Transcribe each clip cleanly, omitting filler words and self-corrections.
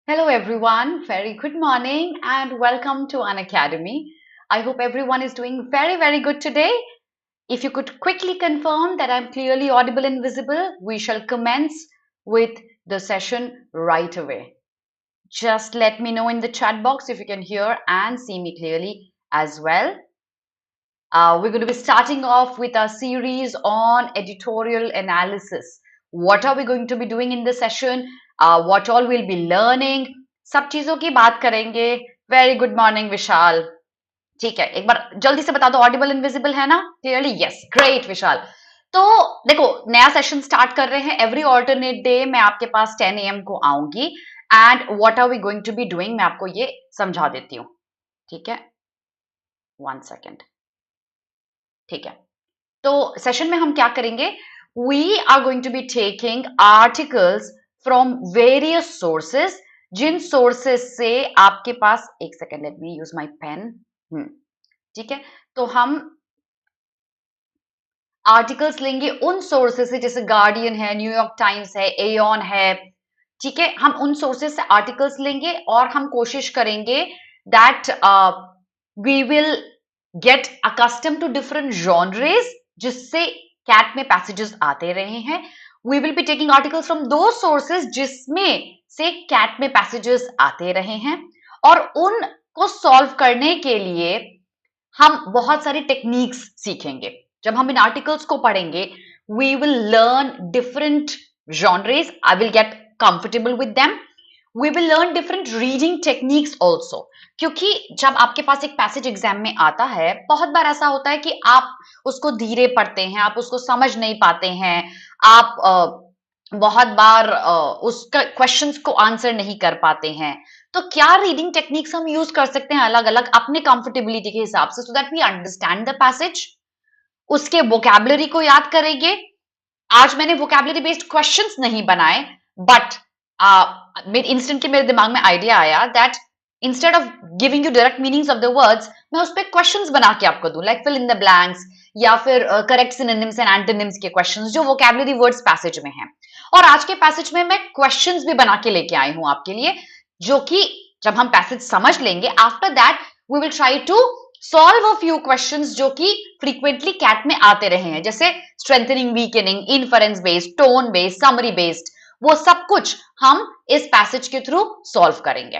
Hello everyone, very good morning and welcome to Unacademy. I hope everyone is doing very good today. If you could quickly confirm that I'm clearly audible and visible, we shall commence with the session right away. Just let me know in the chat box if you can hear and see me clearly as well. We're going to be starting off with our series on editorial analysis. What are we going to be doing in this session? What all we'll be learning? सब चीजों की बात करेंगे. Very good morning, विशाल. ठीक है, एक बार जल्दी से बता दो ऑडिबल इनविजिबल है ना? क्लियरली यस, ग्रेट विशाल. तो देखो नया सेशन स्टार्ट कर रहे हैं. एवरी ऑल्टरनेट डे मैं आपके पास 10 AM को आऊंगी and what are we going to be doing मैं आपको ये समझा देती हूँ. ठीक है, 1 सेकेंड. ठीक है, तो सेशन में हम क्या करेंगे? We are going to be taking articles from various sources. जिन सोर्सेस से आपके पास, एक second, let me use my pen. ठीक है, तो हम आर्टिकल्स लेंगे उन सोर्सेस से, जैसे गार्डियन है, न्यूयॉर्क टाइम्स है, एयन है. ठीक है, हम उन सोर्सेस से आर्टिकल्स लेंगे और हम कोशिश करेंगे that we will get accustom to different genres जिससे कैट में पैसेजेस आते रहे हैं. We will be taking articles from two sources जिसमें से कैट में पैसेजेस आते रहे हैं और उनको सॉल्व करने के लिए हम बहुत सारी टेक्निक्स सीखेंगे. जब हम इन आर्टिकल्स को पढ़ेंगे we will learn different genres. I will get comfortable with them. We will learn different reading techniques also, क्योंकि जब आपके पास एक पैसेज एग्जाम में आता है बहुत बार ऐसा होता है कि आप उसको धीरे पढ़ते हैं, आप उसको समझ नहीं पाते हैं, आप बहुत बार उसका क्वेश्चंस को आंसर नहीं कर पाते हैं. तो क्या रीडिंग टेक्निक्स हम यूज कर सकते हैं अलग अलग अपने कंफर्टेबिलिटी के हिसाब से, so that we understand the passage. उसके वोकैबुलरी को याद करेंगे. आज मैंने वोकैबुलरी बेस्ड क्वेश्चंस नहीं बनाए, बट इंस्टेंटली मेरे दिमाग में आइडिया आया that instead of giving you direct meanings of the words, मैं उस पर क्वेश्चंस बना के आपको दूं, like fill in the blanks या फिर करेक्ट सिनोनिम्स एंड एंटोनिम्स के क्वेश्चंस जो वोकैबुलरी वर्ड्स पैसेज में हैं. और आज के पैसेज में मैं क्वेश्चंस भी बना के लेके आई हूं आपके लिए, जो कि जब हम पैसेज समझ लेंगे after that we will try to solve a few questions जो कि फ्रीक्वेंटली कैट में आते रहे हैं, जैसे strengthening, weakening, inference based, tone based, summary based. वो सब कुछ हम इस पैसेज के थ्रू सॉल्व करेंगे.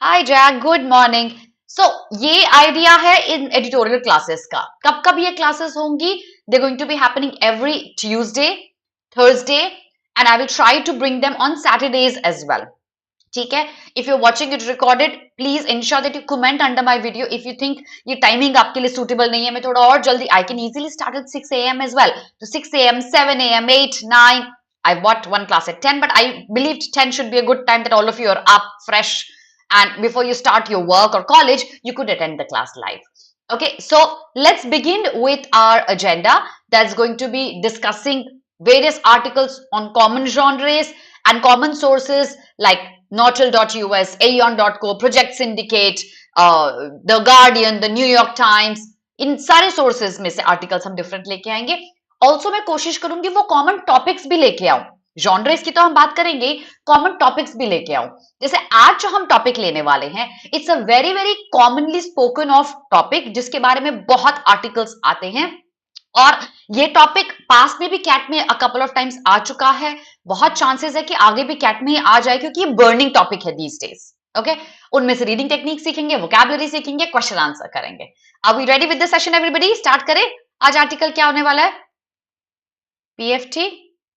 हाय जैक, गुड मॉर्निंग. सो ये आइडिया है इन एडिटोरियल क्लासेस का. कब कब ये क्लासेस होंगी? They going to be happening every Tuesday, Thursday, and I will try to bring them on Saturdays as well. ठीक है, if you're watching it recorded, please ensure that you comment under my video if you think ये timing आपके लिए suitable नहीं है. मैं थोड़ा और जल्दी, I can easily start at 6 AM as well. So 6 AM, 7 AM, 8, 9. I bought one class at 10, but I believed 10 should be a good time that all of you are up, fresh, and before you start your work or college, you could attend the class live. Okay, so let's begin with our agenda. That's going to be discussing various articles on common genres and common sources like Nautil.us, Aeon.co, Project Syndicate, The Guardian, The New York Times. इन सारे sources में से articles हम different लेके आएंगे. Also मैं कोशिश करूंगी वो कॉमन टॉपिक्स भी लेके आऊं. जॉनरेस की तो हम बात करेंगे, कॉमन टॉपिक्स भी लेके आऊं. जैसे आज जो हम टॉपिक लेने वाले हैं, it's a very commonly spoken of topic जिसके बारे में बहुत आर्टिकल्स आते हैं और ये टॉपिक पास में भी कैट में अ कपल ऑफ टाइम्स आ चुका है. बहुत चांसेस है कि आगे भी कैट में आ जाए क्योंकि ये बर्निंग टॉपिक है दीज डेज. ओके, उनमें से रीडिंग टेक्निक सीखेंगे, वोकैबुलरी सीखेंगे, क्वेश्चन आंसर करेंगे. Are we ready with the session everybody? Start करें. आज आर्टिकल क्या होने वाला है? पीएफटी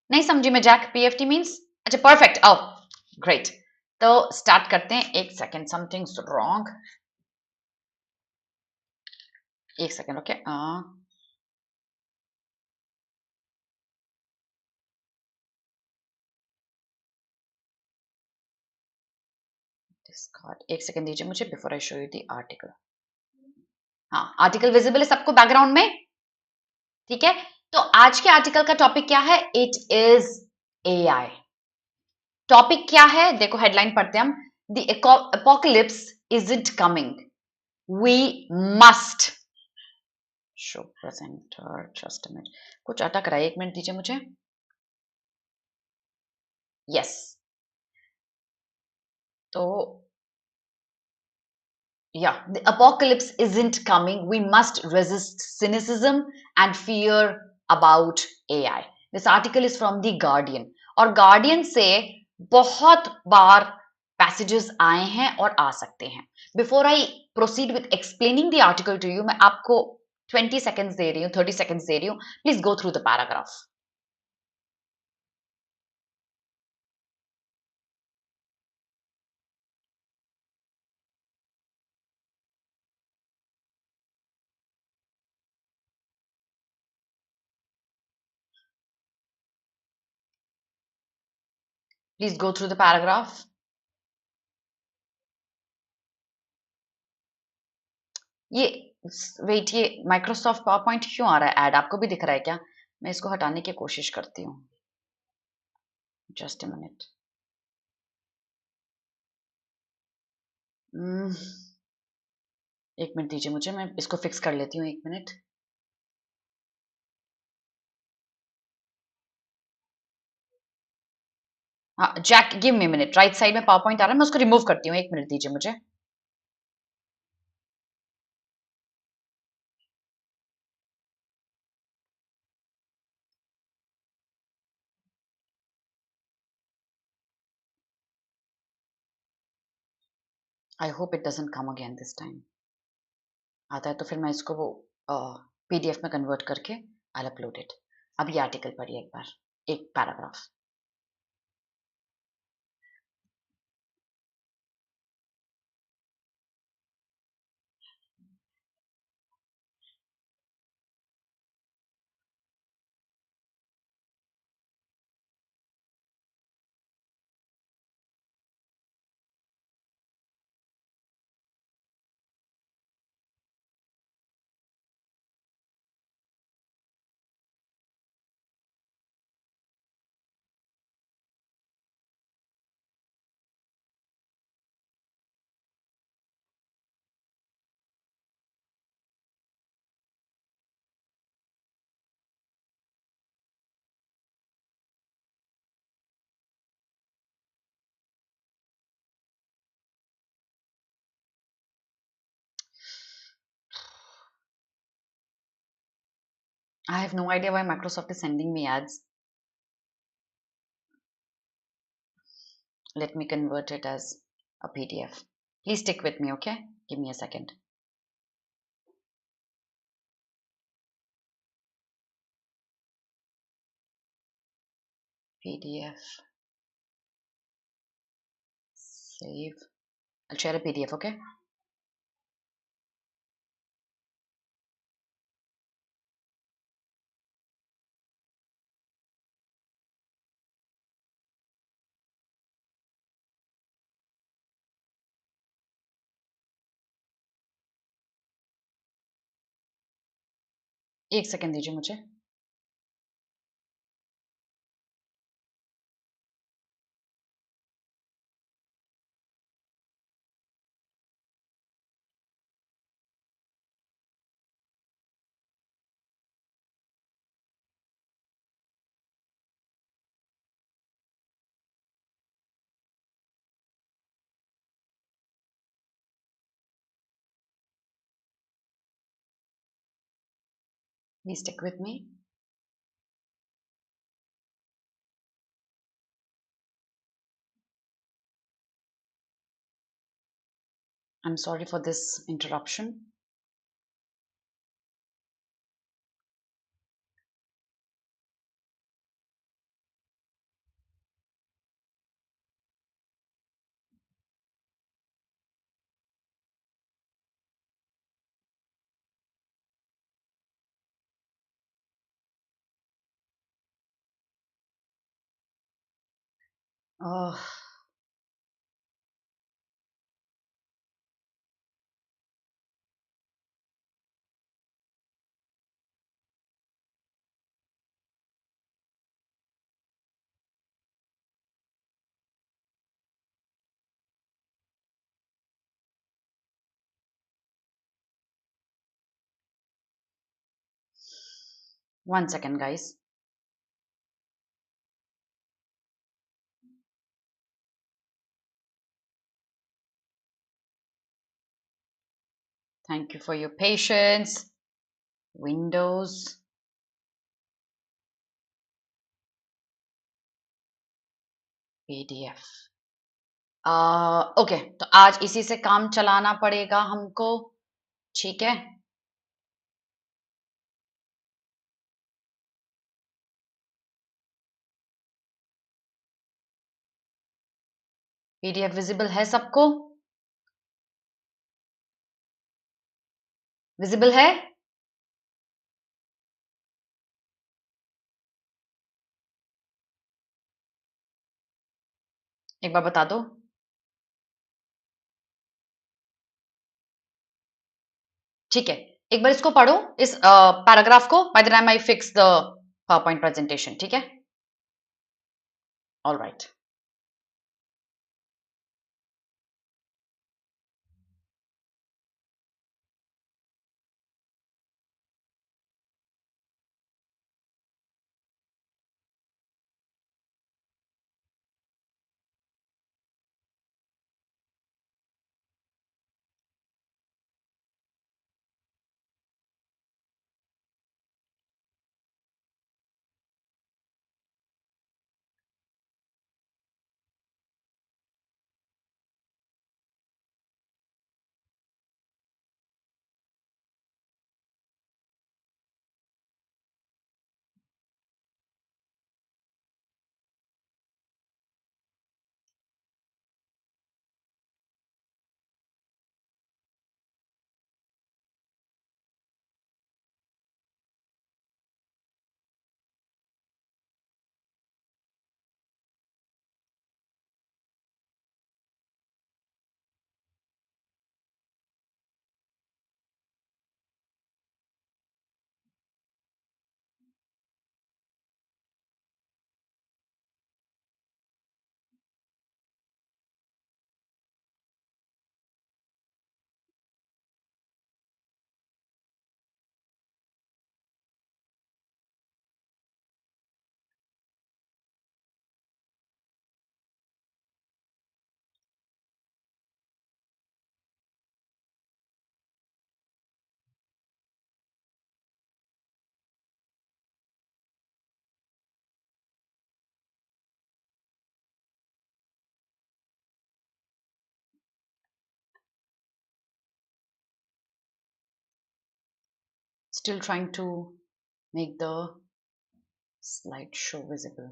नहीं समझी मैं जैक. पीएफटी मींस, अच्छा परफेक्ट. Oh great. तो स्टार्ट करते हैं. एक सेकेंड, समथिंग्स रॉन्ग. एक सेकेंड. ओके, एक सेकेंड दीजिए मुझे before I show you the article. हाँ, आर्टिकल विजिबल है सबको बैकग्राउंड में? ठीक है, तो आज के आर्टिकल का टॉपिक क्या है? It is AI. टॉपिक क्या है? देखो हेडलाइन पढ़ते हैं हम. The apocalypse isn't coming, we must show presenter. Just a minute, कुछ अटक रहा है, एक मिनट दीजिए मुझे. यस, तो yeah, the apocalypse isn't coming. We must resist cynicism and fear about AI. This article is from the Guardian और Guardian से बहुत बार passages आए हैं और आ सकते हैं. Before I proceed with explaining the article to you, मैं आपको 20 seconds दे रही हूँ, 30 seconds दे रही हूँ. Please go through the paragraph. Please go through the paragraph. ये वेट, ये माइक्रोसॉफ्ट पावर पॉइंट क्यों आ रहा है? ऐड आपको भी दिख रहा है क्या? मैं इसको हटाने की कोशिश करती हूँ. Just a minute. एक मिनट दीजिए मुझे, मैं इसको फिक्स कर लेती हूँ. एक मिनट. हाँ Jack, give me minute. Right side में पावर पॉइंट आ रहा है, मैं उसको रिमूव करती हूँ. एक मिनट दीजिए मुझे. I hope it doesn't come again this time. आता है तो फिर मैं इसको वो पीडीएफ में कन्वर्ट करके आई अपलोड इट. अब ये आर्टिकल पढ़िए एक बार, एक paragraph. I have no idea why Microsoft is sending me ads. Let me convert it as a PDF. Please stick with me, okay? Give me a second. PDF. Save. I'll share a PDF, okay? एक second दीजिए मुझे. Please stick with me. I'm sorry for this interruption. Oh, 1 second, guys. Thank you for your patience. Windows. PDF. Okay, तो आज इसी से काम चलाना पड़ेगा हमको, ठीक है। PDF विजिबल है सबको? विजिबल है? एक बार बता दो। ठीक है, एक बार इसको पढ़ो, इस पैराग्राफ को, by the time I fix the PowerPoint presentation, ठीक है। All right. Still trying to make the slideshow visible.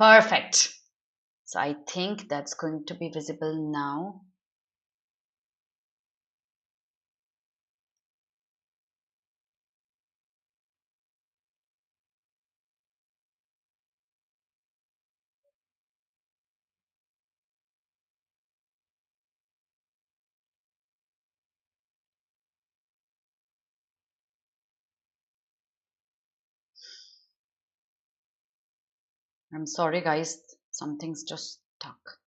Perfect. So I think that's going to be visible now. I'm sorry guys, something's just stuck.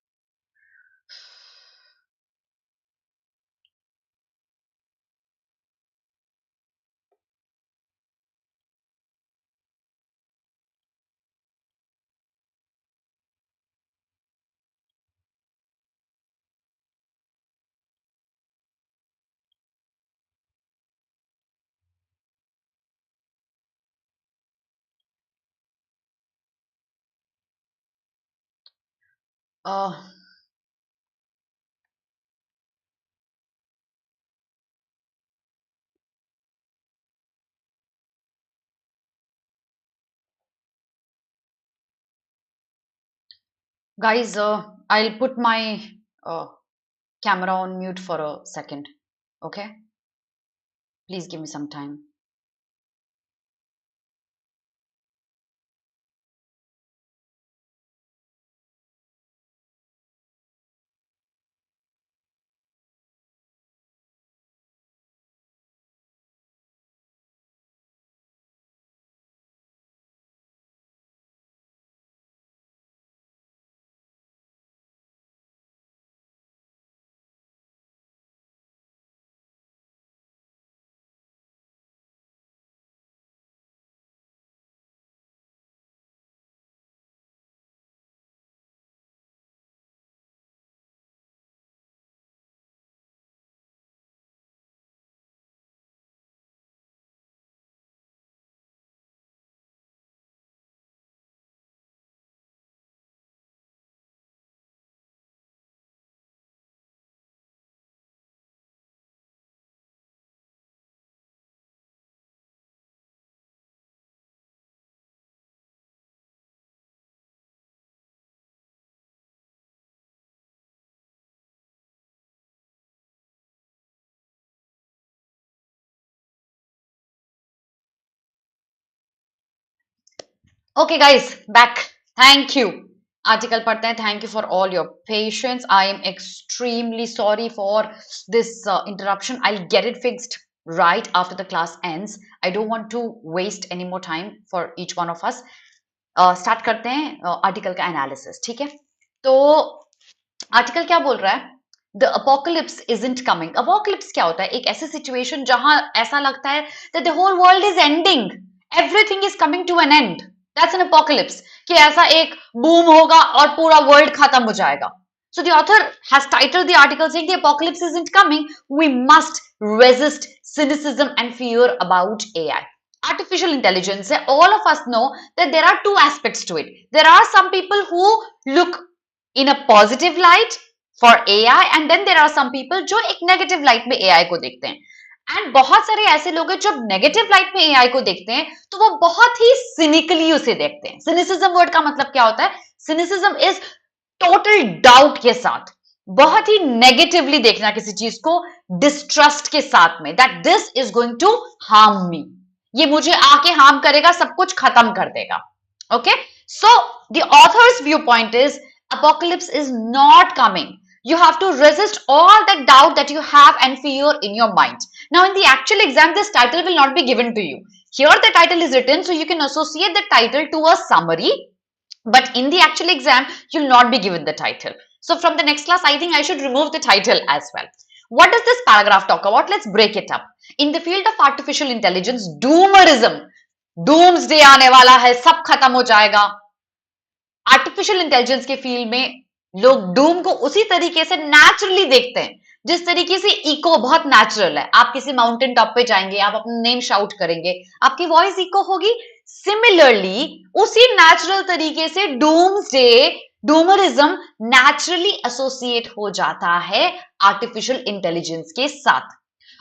Uh, Guys, I'll put my camera on mute for a second, okay? Please give me some time. Okay, guys, back. Thank you. Article पढ़ते हैं. Thank you for all your patience. I am extremely sorry for this interruption. I'll get it fixed right after the class ends. I don't want to waste any more time for each one of us. Start करते हैं article का analysis. ठीक है, तो article क्या बोल रहा है? The apocalypse isn't coming. Apocalypse क्या होता है? एक ऐसी सिचुएशन जहां ऐसा लगता है that the whole world is ending, everything is coming to an end. That's an apocalypse. कि ऐसा एक बूम होगा और पूरा वर्ल्ड खत्म हो जाएगा. So the author has titled the article saying the apocalypse isn't coming. We must resist cynicism and fear about AI. Artificial intelligence. All of us know that there are two aspects to it. There are some people who look in a positive light for AI and then there are some people जो एक negative light में AI को देखते हैं. And बहुत सारे ऐसे लोग हैं जो नेगेटिव लाइट में एआई को देखते हैं तो वो बहुत ही सिनिकली उसे देखते हैं. सिनिसिज्म वर्ड का मतलब क्या होता है? सिनिसिज्म इज टोटल डाउट के साथ, बहुत ही नेगेटिवली देखना किसी चीज को, डिस्ट्रस्ट के साथ में, that this is going to harm me, ये मुझे आके हार्म करेगा, सब कुछ खत्म कर देगा. Okay, so the author's view point is apocalypse is not coming. You have to resist all that doubt that you have and fear in your mind. Now in the actual exam this title will not be given to you. Here the title is written so you can associate the title to a summary, but in the actual exam you'll not be given the title. So from the next class I think I should remove the title as well. What does this paragraph talk about? Let's break it up. In the field of artificial intelligence, doomerism, doomsday आने वाला है, सब खत्म हो जाएगा. Artificial intelligence के field में लोग डूम को उसी तरीके से नेचुरली देखते हैं जिस तरीके से इको बहुत नेचुरल है. आप किसी माउंटेन टॉप पे जाएंगे, आप अपना नेम शाउट करेंगे, आपकी वॉइस इको होगी. सिमिलरली उसी नेचुरल तरीके से डूम्सडे, डूमरिज्म नेचुरली एसोसिएट हो जाता है आर्टिफिशियल इंटेलिजेंस के साथ.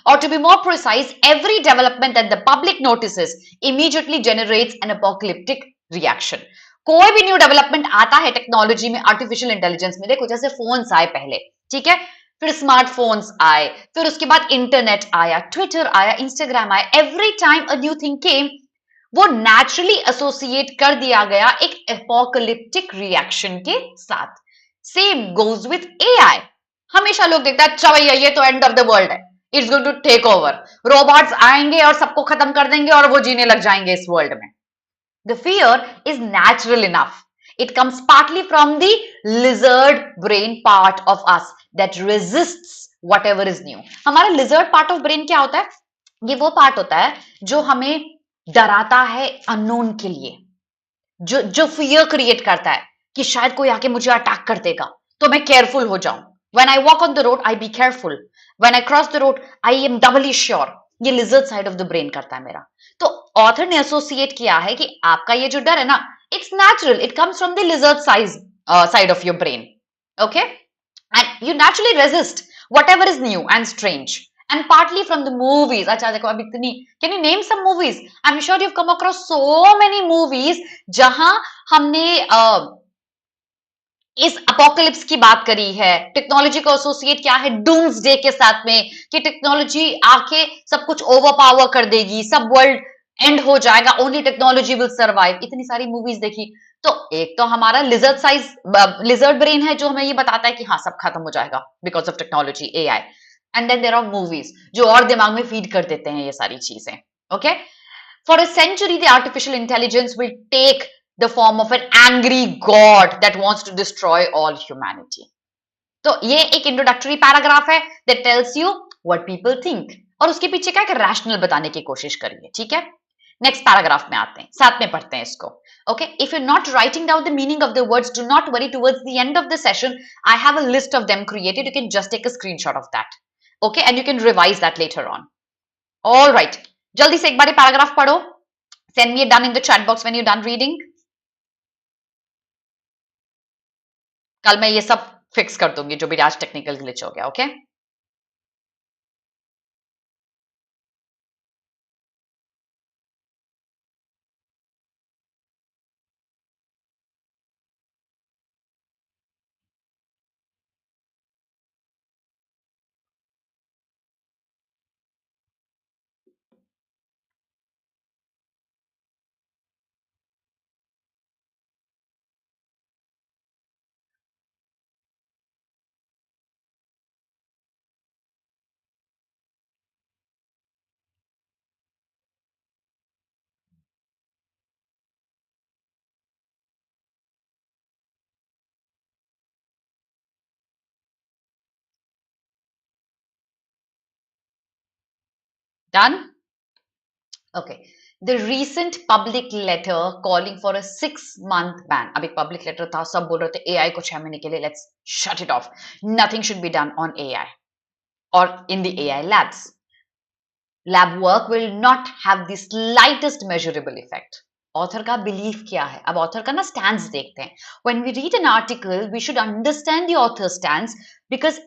Or to be more precise, every development that the public notices immediately generates an apocalyptic reaction. कोई भी न्यू डेवलपमेंट आता है टेक्नोलॉजी में, आर्टिफिशियल इंटेलिजेंस में, देखो जैसे फोन्स आए पहले, ठीक है, फिर स्मार्टफोन्स आए, फिर उसके बाद इंटरनेट आया, ट्विटर आया, इंस्टाग्राम आया. Every time a new thing came, वो नेचुरली एसोसिएट कर दिया गया एक एपोकलिप्टिक रिएक्शन के साथ. Same goes with AI. हमेशा लोग देखता है अच्छा भैया ये तो एंड ऑफ द वर्ल्ड है, it's going to take over, robots आएंगे और सबको खत्म कर देंगे और वो जीने लग जाएंगे इस वर्ल्ड में. The fear is natural enough. It comes partly from the lizard brain part of us that resists whatever is new. हमारा lizard part of brain क्या होता है? ये वो पार्ट होता है जो हमें डराता है अननोन के लिए, जो फियर क्रिएट करता है कि शायद कोई आके मुझे अटैक कर देगा तो मैं केयरफुल हो जाऊं. When I walk on the road, I be careful. When I cross the road, I am doubly sure. ये lizard side of the brain करता है मेरा. तो ऑथर ने एसोसिएट किया है कि आपका ये जो डर है ना, it's natural, it comes from the lizard side of your brain. Okay, and you naturally resist whatever is new and strange, and partly from the movies. अच्छा देखो अब इतनी, can you name some movies? I'm sure you've come across so many movies जहां हमने इस apocalypse की बात करी है. टेक्नोलॉजी को एसोसिएट किया है डूम्सडे के साथ में कि टेक्नोलॉजी आके सब कुछ ओवरपावर कर देगी, सब वर्ल्ड एंड हो जाएगा, ओनली टेक्नोलॉजी विल सर्वाइव. इतनी सारी मूवीज देखी. तो एक तो हमारा लिजर्ड ब्रेन है जो हमें ये बताता है कि हाँ सब खत्म हो जाएगा because of technology, AI. And then there are movies जो और दिमाग में फीड कर देते हैं ये सारी चीजें. Okay, for a century the artificial intelligence will take the form of an angry god that wants to destroy all humanity. तो ये एक इंट्रोडक्टरी पैराग्राफ है that tells you what people think और उसके पीछे क्या एक रैशनल बताने की कोशिश करिए. ठीक है, नेक्स्ट पैराग्राफ में आते हैं, साथ में पढ़ते हैं इसको. Okay, if you're not writing down the meaning of the words, do not worry. Towards the end of the session I have a list of them created. You can just take a screenshot of that. Okay, and you can revise that later on. All right, जल्दी से एक बार paragraph पढ़ो. Send me a done in the chat box when you're done reading. कल मैं ये सब fix कर दूंगी जो भी आज टेक्निकल ग्लिच हो गया. Okay, Done? Okay. The recent public letter calling for a 6-month ban. अब एक public letter था, सब बोल रहे थे AI को 6 महीने के लिए let's shut it off. Nothing should be done on AI or in the AI labs. Lab work will not have the slightest measurable effect. Author का belief क्या है? अब author का ना stance देखते हैं. When we read an article, we should understand the author's stance because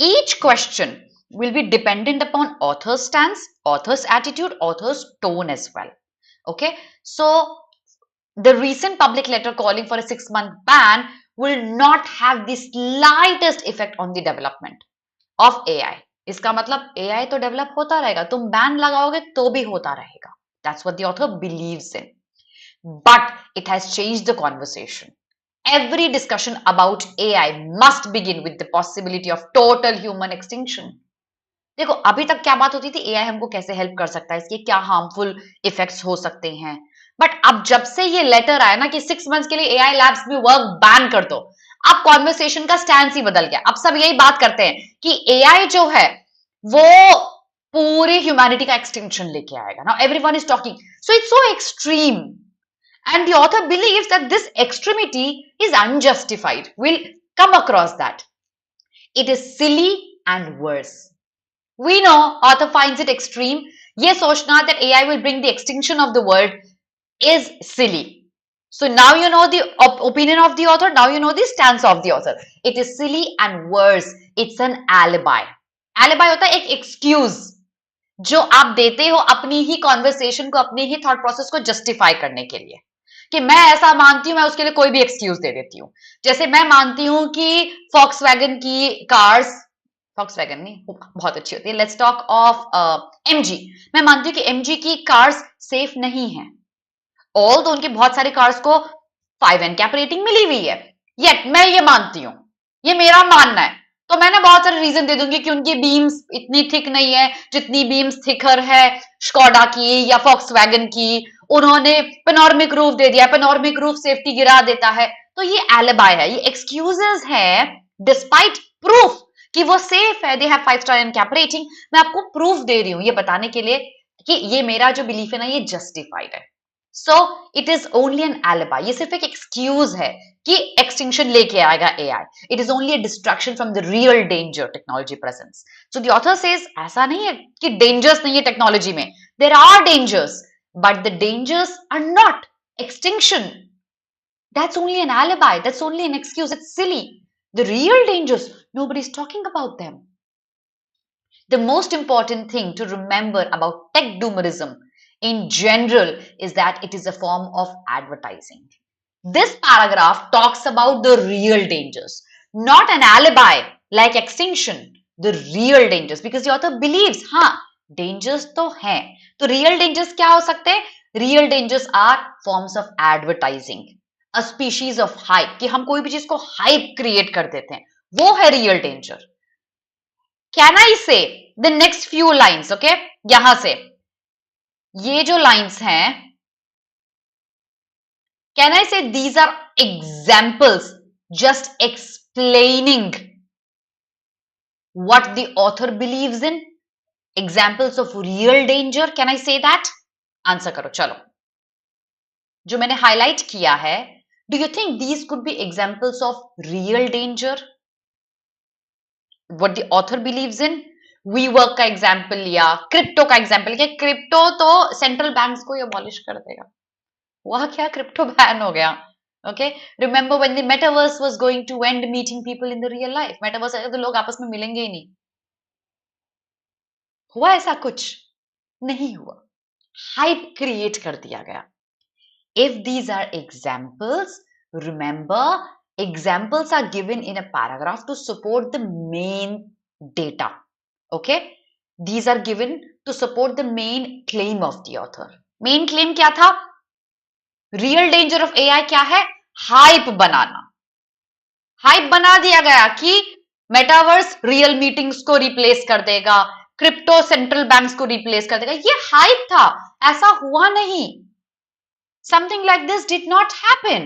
each question will be dependent upon author's stance, author's attitude, author's tone as well. Okay, so the recent public letter calling for a 6-month ban will not have the slightest effect on the development of AI. इसका मतलब AI तो develop होता रहेगा, तुम ban लगाओगे तो भी होता रहेगा. That's what the author believes in. But it has changed the conversation. Every discussion about AI must begin with the possibility of total human extinction. देखो अभी तक क्या बात होती थी, AI हमको कैसे हेल्प कर सकता है, इसके क्या हार्मफुल इफेक्ट्स हो सकते हैं. बट अब जब से ये लेटर आया ना कि 6 मंथ्स के लिए AI लैब्स में वर्क बैन कर दो, अब कॉन्वर्सेशन का स्टैंड ही बदल गया. अब सब यही बात करते हैं कि AI जो है वो पूरी ह्यूमैनिटी का एक्सटिंक्शन लेके आएगा. Now everyone is talking, so it's so extreme. And the author believes that this extremity is unjustified. We'll come across that. It is silly and worse. We know author finds it extreme. ये सोचना that AI will bring the extinction of the world is silly. So now you know the opinion of the author. Now you know the stance of the author. It is silly and worse. It's an alibi. Alibi होता है एक excuse जो आप देते हो अपनी ही conversation को, अपनी ही thought process को justify करने के लिए. कि मैं ऐसा मानती हूं, मैं उसके लिए कोई भी एक्सक्यूज दे देती हूं. जैसे मैं मानती हूं कि फॉक्सवैगन की कार्स, फॉक्सवैगन नहीं बहुत अच्छी होती है, लेट्स टॉक ऑफ एमजी. मैं मानती हूं कि एमजी की कार्स सेफ नहीं है, ऑल तो उनकी बहुत सारी कार्स को 5 एनकैप रेटिंग मिली हुई है, येट मैं ये मानती हूं, ये मेरा मानना है. तो मैंने बहुत सारे रीजन दे दूंगी कि उनकी बीम्स इतनी थिक नहीं है जितनी बीम्स थिकर है स्कोडा की या फॉक्सवैगन की. उन्होंने पेनोरमिक रूफ दे दिया, पेनोरमिक रूफ सेफ्टी गिरा देता है. तो ये एलिबाई है, ये एक्सक्यूजेस है डिस्पाइट प्रूफ कि वो सेफ है, they have 5 star NCAP rating. मैं आपको प्रूफ दे रही हूं ये बताने के लिए कि ये मेरा जो बिलीफ है ना ये जस्टिफाइड है. So it is only an alibi. ये सिर्फ एक एक्सक्यूज है कि एक्सटिंक्शन लेके आएगा AI. It is only a distraction from the real danger technology presence. So the author says ऐसा नहीं है कि डेंजर्स नहीं है टेक्नोलॉजी में, there are dangers, but the dangers are not extinction. That's only an alibi, that's only an excuse, it's silly. The real dangers, nobody's talking about them. The most important thing to remember about tech doomerism in general is that it is a form of advertising. This paragraph talks about the real dangers, not an alibi like extinction. The real dangers, because the author believes हाँ dangers तो हैं. तो real dangers क्या हो सकते हैं? Real dangers are forms of advertising, a species of hype, कि हम कोई भी चीज को hype create कर देते हैं, वो है real danger. Can I say the next few lines? Okay, यहां से ये जो lines हैं, can I say these are examples just explaining what the author believes in? Examples of real danger. Can I say that? Answer करो चलो. जो मैंने highlight किया है, do you think these could be examples of real danger? What the author believes in? WeWork का example लिया, crypto का example लिया. crypto तो central banks को abolish कर देगा. वह क्या crypto ban हो गया. Okay, remember when the metaverse was going to end meeting people in the real life? Metaverse आएगा तो लोग आपस में मिलेंगे ही नहीं. हुआ ऐसा कुछ नहीं हुआ, हाइप क्रिएट कर दिया गया. If these are examples, remember examples are given in a paragraph to support the main data. Okay, these are given to support the main claim of the author. main claim क्या था? real danger of AI क्या है? Hype बनाना. Hype बना दिया गया कि metaverse real meetings को replace कर देगा, क्रिप्टो सेंट्रल बैंक्स को रिप्लेस कर देगा. ये हाइप था, ऐसा हुआ नहीं. Something like this did not happen.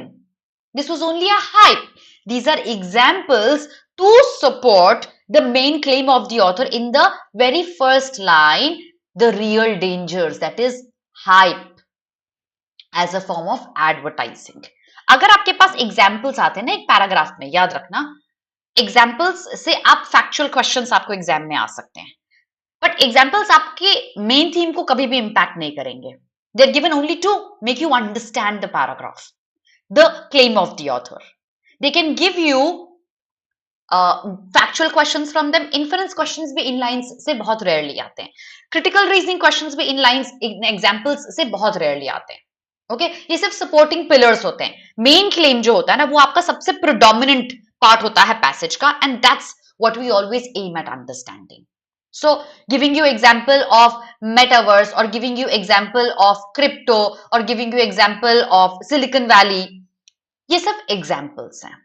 This was only a hype. These are examples to support the main claim of the author in the very first line. the real dangers, that is hype as a form of advertising. अगर आपके पास examples आते हैं ना एक paragraph में, याद रखना examples से आप फैक्चुअल क्वेश्चंस आपको एग्जाम में आ सकते हैं, बट एग्जाम्पल्स आपके मेन थीम को कभी भी इंपैक्ट नहीं करेंगे. They are given only to make you understand the paragraph, the claim of the author. They can give you factual questions from them. Inference questions भी इनलाइंस से बहुत रेयरली आते हैं. क्रिटिकल रीजनिंग क्वेश्चंस भी इनलाइंस एग्जाम्पल्स से बहुत रेयरली आते हैं. ओके ये सिर्फ सपोर्टिंग पिलर्स होते हैं. मेन क्लेम जो होता है ना वो आपका सबसे प्रोडोमिनेंट पार्ट होता है पैसेज का, and that's what we always aim at understanding. So giving you example of metaverse or giving you example of crypto or giving you example of Silicon Valley, ये सब examples हैं.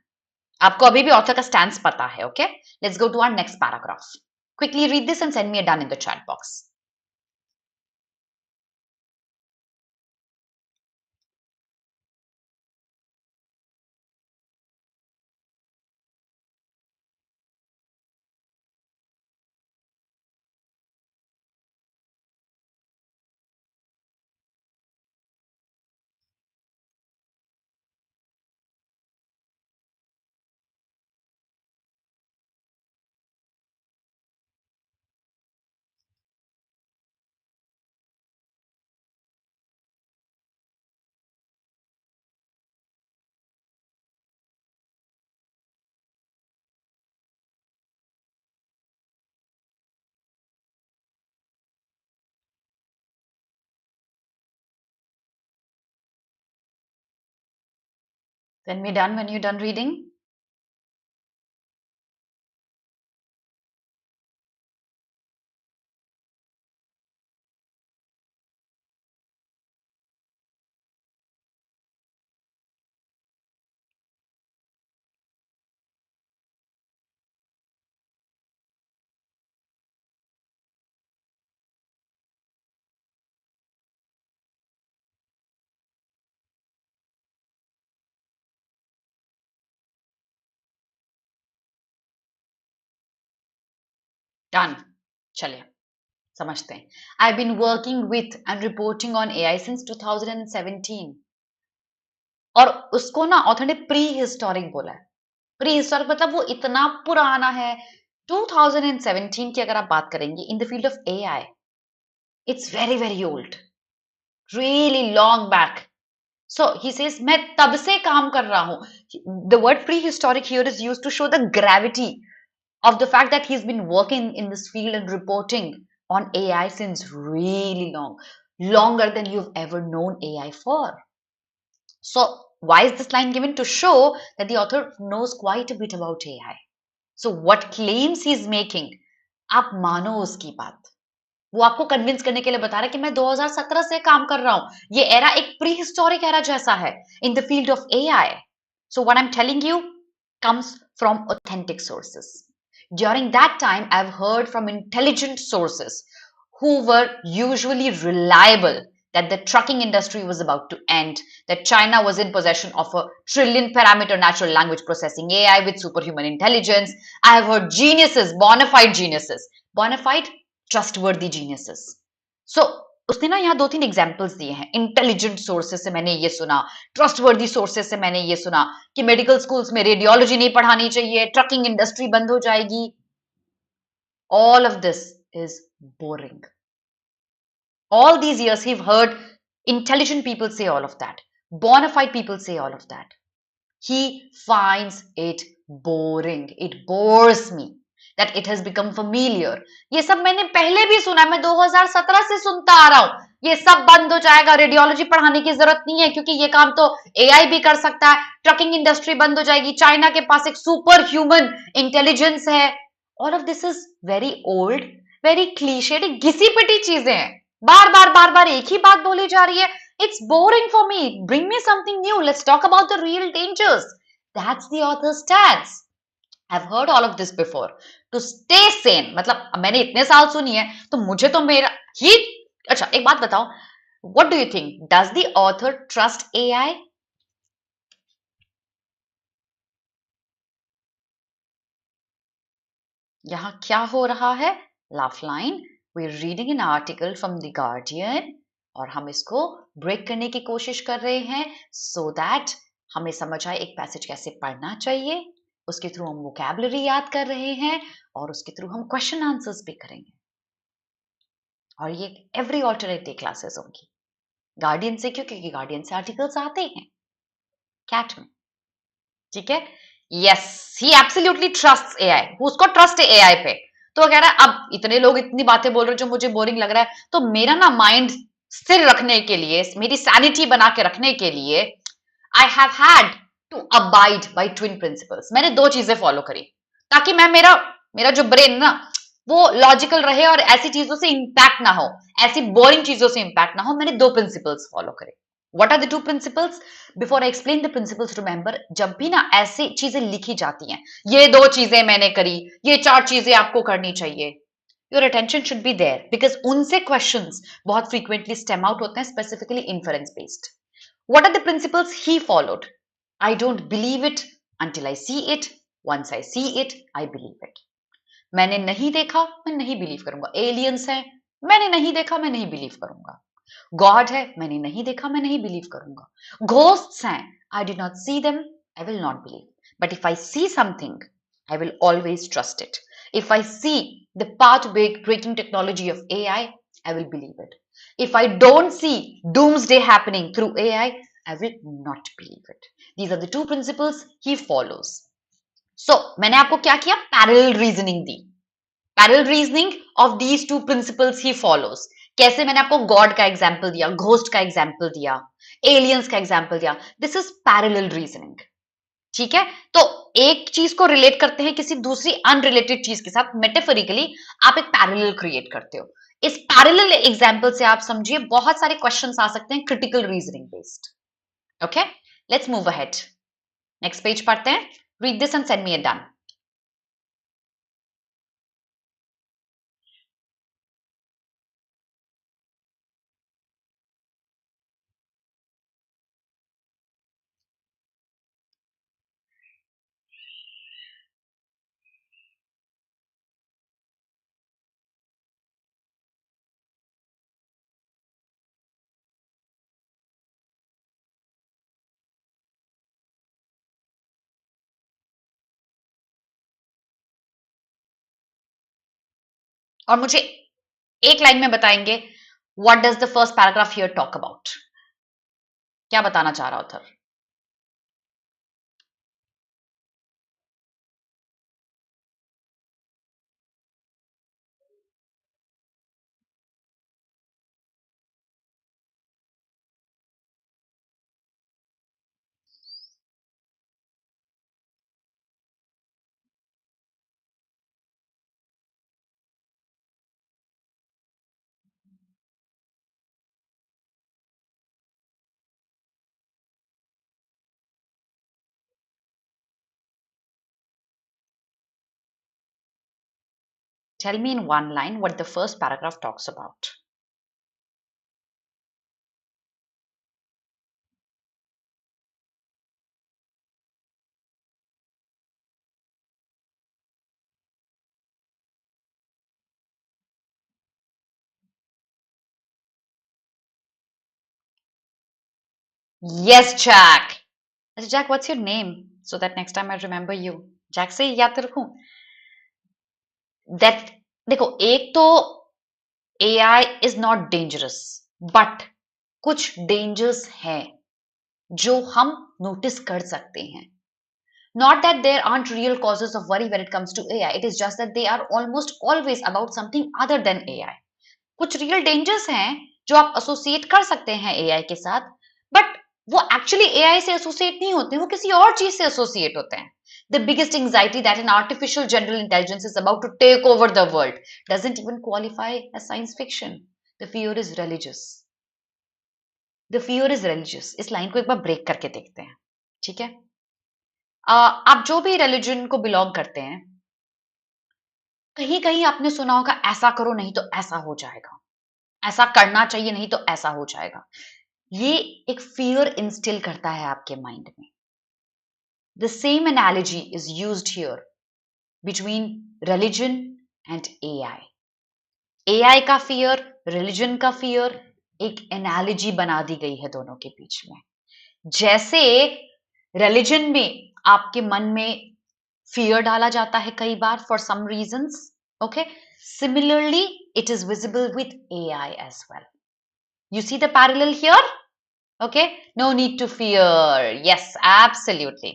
आपको अभी भी author का स्टैंस पता है. Okay let's go to our next paragraph. Quickly read this and send me a done in the chat box. Send me done when you're done reading. Done. चलिए समझते हैं. I've been working with and reporting on AI since 2017. और उसको ना author ने pre historic बोला है. Pre historic मतलब वो इतना पुराना है. 2017 की अगर आप बात करेंगे in the field of AI, it's very very old, really long back. So he says मैं तब से काम कर रहा हूं. The word prehistoric here is used to show the gravity of the fact that he's been working in this field and reporting on AI since really long, longer than you've ever known AI for. So why is this line given? To show that the author knows quite a bit about AI. So what claims he's making, आप मानो उसकी बात. वो आपको convince करने के लिए बता रहा है कि मैं 2017 से काम कर रहा हूं. ये एरा एक प्री हिस्टोरिक एरा जैसा है in the field of AI. So what I'm telling you comes from authentic sources. During that time, I've heard from intelligent sources who were usually reliable that the trucking industry was about to end, that China was in possession of a trillion parameter natural language processing AI with superhuman intelligence. I have heard geniuses, bona fide trustworthy geniuses. So उसने ना यहाँ 2-3 examples दिए हैं. Intelligent sources से मैंने ये सुना, trustworthy sources से मैंने ये सुना कि मेडिकल स्कूल्स में रेडियोलॉजी नहीं पढ़ानी चाहिए, ट्रकिंग इंडस्ट्री बंद हो जाएगी. All of this is boring. All these years we've heard intelligent people say all of that, bona fide people say all of that. He finds it boring. It bores me that it has become familiar. ये सब मैंने पहले भी सुना, मैं 2017 से सुनता आ रहा हूं. ये सब बंद हो जाएगा, रेडियोलॉजी पढ़ाने की जरूरत नहीं है क्योंकि ये काम तो AI भी कर सकता है, ट्रकिंग इंडस्ट्री बंद हो जाएगी, चाइना के पास एक सुपर ह्यूमन इंटेलिजेंस है. All of this is very old, very clichéd, घिसी पिटी चीजें हैं. बार बार एक ही बात बोली जा रही है. It's boring for me. Bring me something new. Let's talk about the real dangers. That's the author's stance. I've heard all of this before. To stay sane, मतलब मैंने इतने साल सुनी है तो मुझे तो मेरा ही. अच्छा एक बात बताओ, what do you think? Does the author trust AI? यहाँ क्या हो रहा है? Laugh line. we're reading an article from the Guardian और हम इसको ब्रेक करने की कोशिश कर रहे हैं so that हमें समझ आए एक पैसेज कैसे पढ़ना चाहिए, उसके थ्रू हम वोकैबुलरी याद कर रहे हैं और उसके थ्रू हम क्वेश्चन आंसर्स भी करेंगे। और ये एवरी ऑल्टरनेट डे क्लासेस होंगी। गार्डियन से क्यों? क्योंकि गार्डियन से आर्टिकल्स आते हैं कैट में, ठीक है। यस, ही एब्सोल्युटली ट्रस्ट एआई, उसको ट्रस्ट है एआई पे। तो कह रहा है अब इतने लोग इतनी बातें बोल रहे हैं जो मुझे बोरिंग लग रहा है, तो मेरा ना माइंड स्थिर रखने के लिए, मेरी सैनिटी बना के रखने के लिए I have had to abide by twin principles. मैंने दो चीजें फॉलो करी ताकि मैं मेरा मेरा जो ब्रेन ना वो लॉजिकल रहे और ऐसी चीजों से इंपैक्ट ना हो, ऐसी बोरिंग चीजों से इंपैक्ट ना हो। मैंने दो प्रिंसिपल्स फॉलो करे। What are the two principles? Before I explain the principles, remember, जब भी ना ऐसी चीजें लिखी जाती हैं, ये दो चीजें मैंने करी, ये चार चीजें आपको करनी चाहिए, your attention should be there because उनसे questions बहुत frequently stem out होते हैं, specifically inference based. What are the principles he followed? I don't believe it until I see it. Once I see it, I believe it. मैंने नहीं देखा, मैं नहीं believe करूंगा। एलियंस है, मैंने नहीं देखा, मैं नहीं बिलीव करूंगा। गॉड है, मैंने नहीं देखा, मैं नहीं बिलीव करूंगा। घोस्ट्स हैं, I did not see them, I will not believe. But if I see something, I will always trust it. If I see the path breaking technology of AI, I will believe it. If I don't see doomsday happening through AI, I will not believe it. These are the two principles he follows. So, मैंने आपको क्या किया? Parallel reasoning the. Parallel reasoning of these two principles he follows. कैसे? मैंने आपको God का example दिया, ghost का एग्जाम्पल दिया, एलियंस का एग्जाम्पल दिया। दिस इज पैरेलल रीजनिंग, ठीक है। तो एक चीज को रिलेट करते हैं किसी दूसरी अनरिलेटेड चीज के साथ, मेटाफोरिकली आप एक पैरेलल क्रिएट करते हो। इस पैरेलल एग्जाम्पल से आप समझिए बहुत सारे क्वेश्चंस आ सकते हैं critical reasoning based. Okay, let's move ahead. Next page पढ़ते हैं। Read this and send me a done. और मुझे एक लाइन में बताएंगे what does the first paragraph here talk about. क्या बताना चाह रहा author? Tell me in one line what the first paragraph talks about. Yes, Jack. Jack, what's your name? So that next time I remember you. Jack से याद तो रखूं। That देखो, एक तो AI is not dangerous, but कुछ dangers हैं जो हम notice कर सकते हैं। Not that there aren't real causes of worry when it comes to AI. It is just that they are almost always about something other than AI. कुछ real dangers हैं जो आप associate कर सकते हैं AI के साथ, but वो actually AI से associate नहीं होते हैं, वो किसी और चीज से associate होते हैं। The biggest anxiety that an artificial general intelligence is about to take over the world doesn't even qualify as science fiction. The fear is religious. The fear is religious. इस लाइन को एक बार break करके देखते हैं, ठीक है। आप जो भी रिलीजन को बिलोंग करते हैं, कहीं कहीं आपने सुना होगा ऐसा करो नहीं तो ऐसा हो जाएगा, ऐसा करना चाहिए नहीं तो ऐसा हो जाएगा। ये एक फियर इंस्टिल करता है आपके माइंड में। The same analogy is used here between religion and AI. AI का फियर, रिलीजन का फियर, एक एनालॉजी बना दी गई है दोनों के बीच में। जैसे रिलीजन में आपके मन में फियर डाला जाता है कई बार for some reasons, okay, similarly it is visible with AI as well. You see the parallel here? Okay, no need to fear. Yes, absolutely.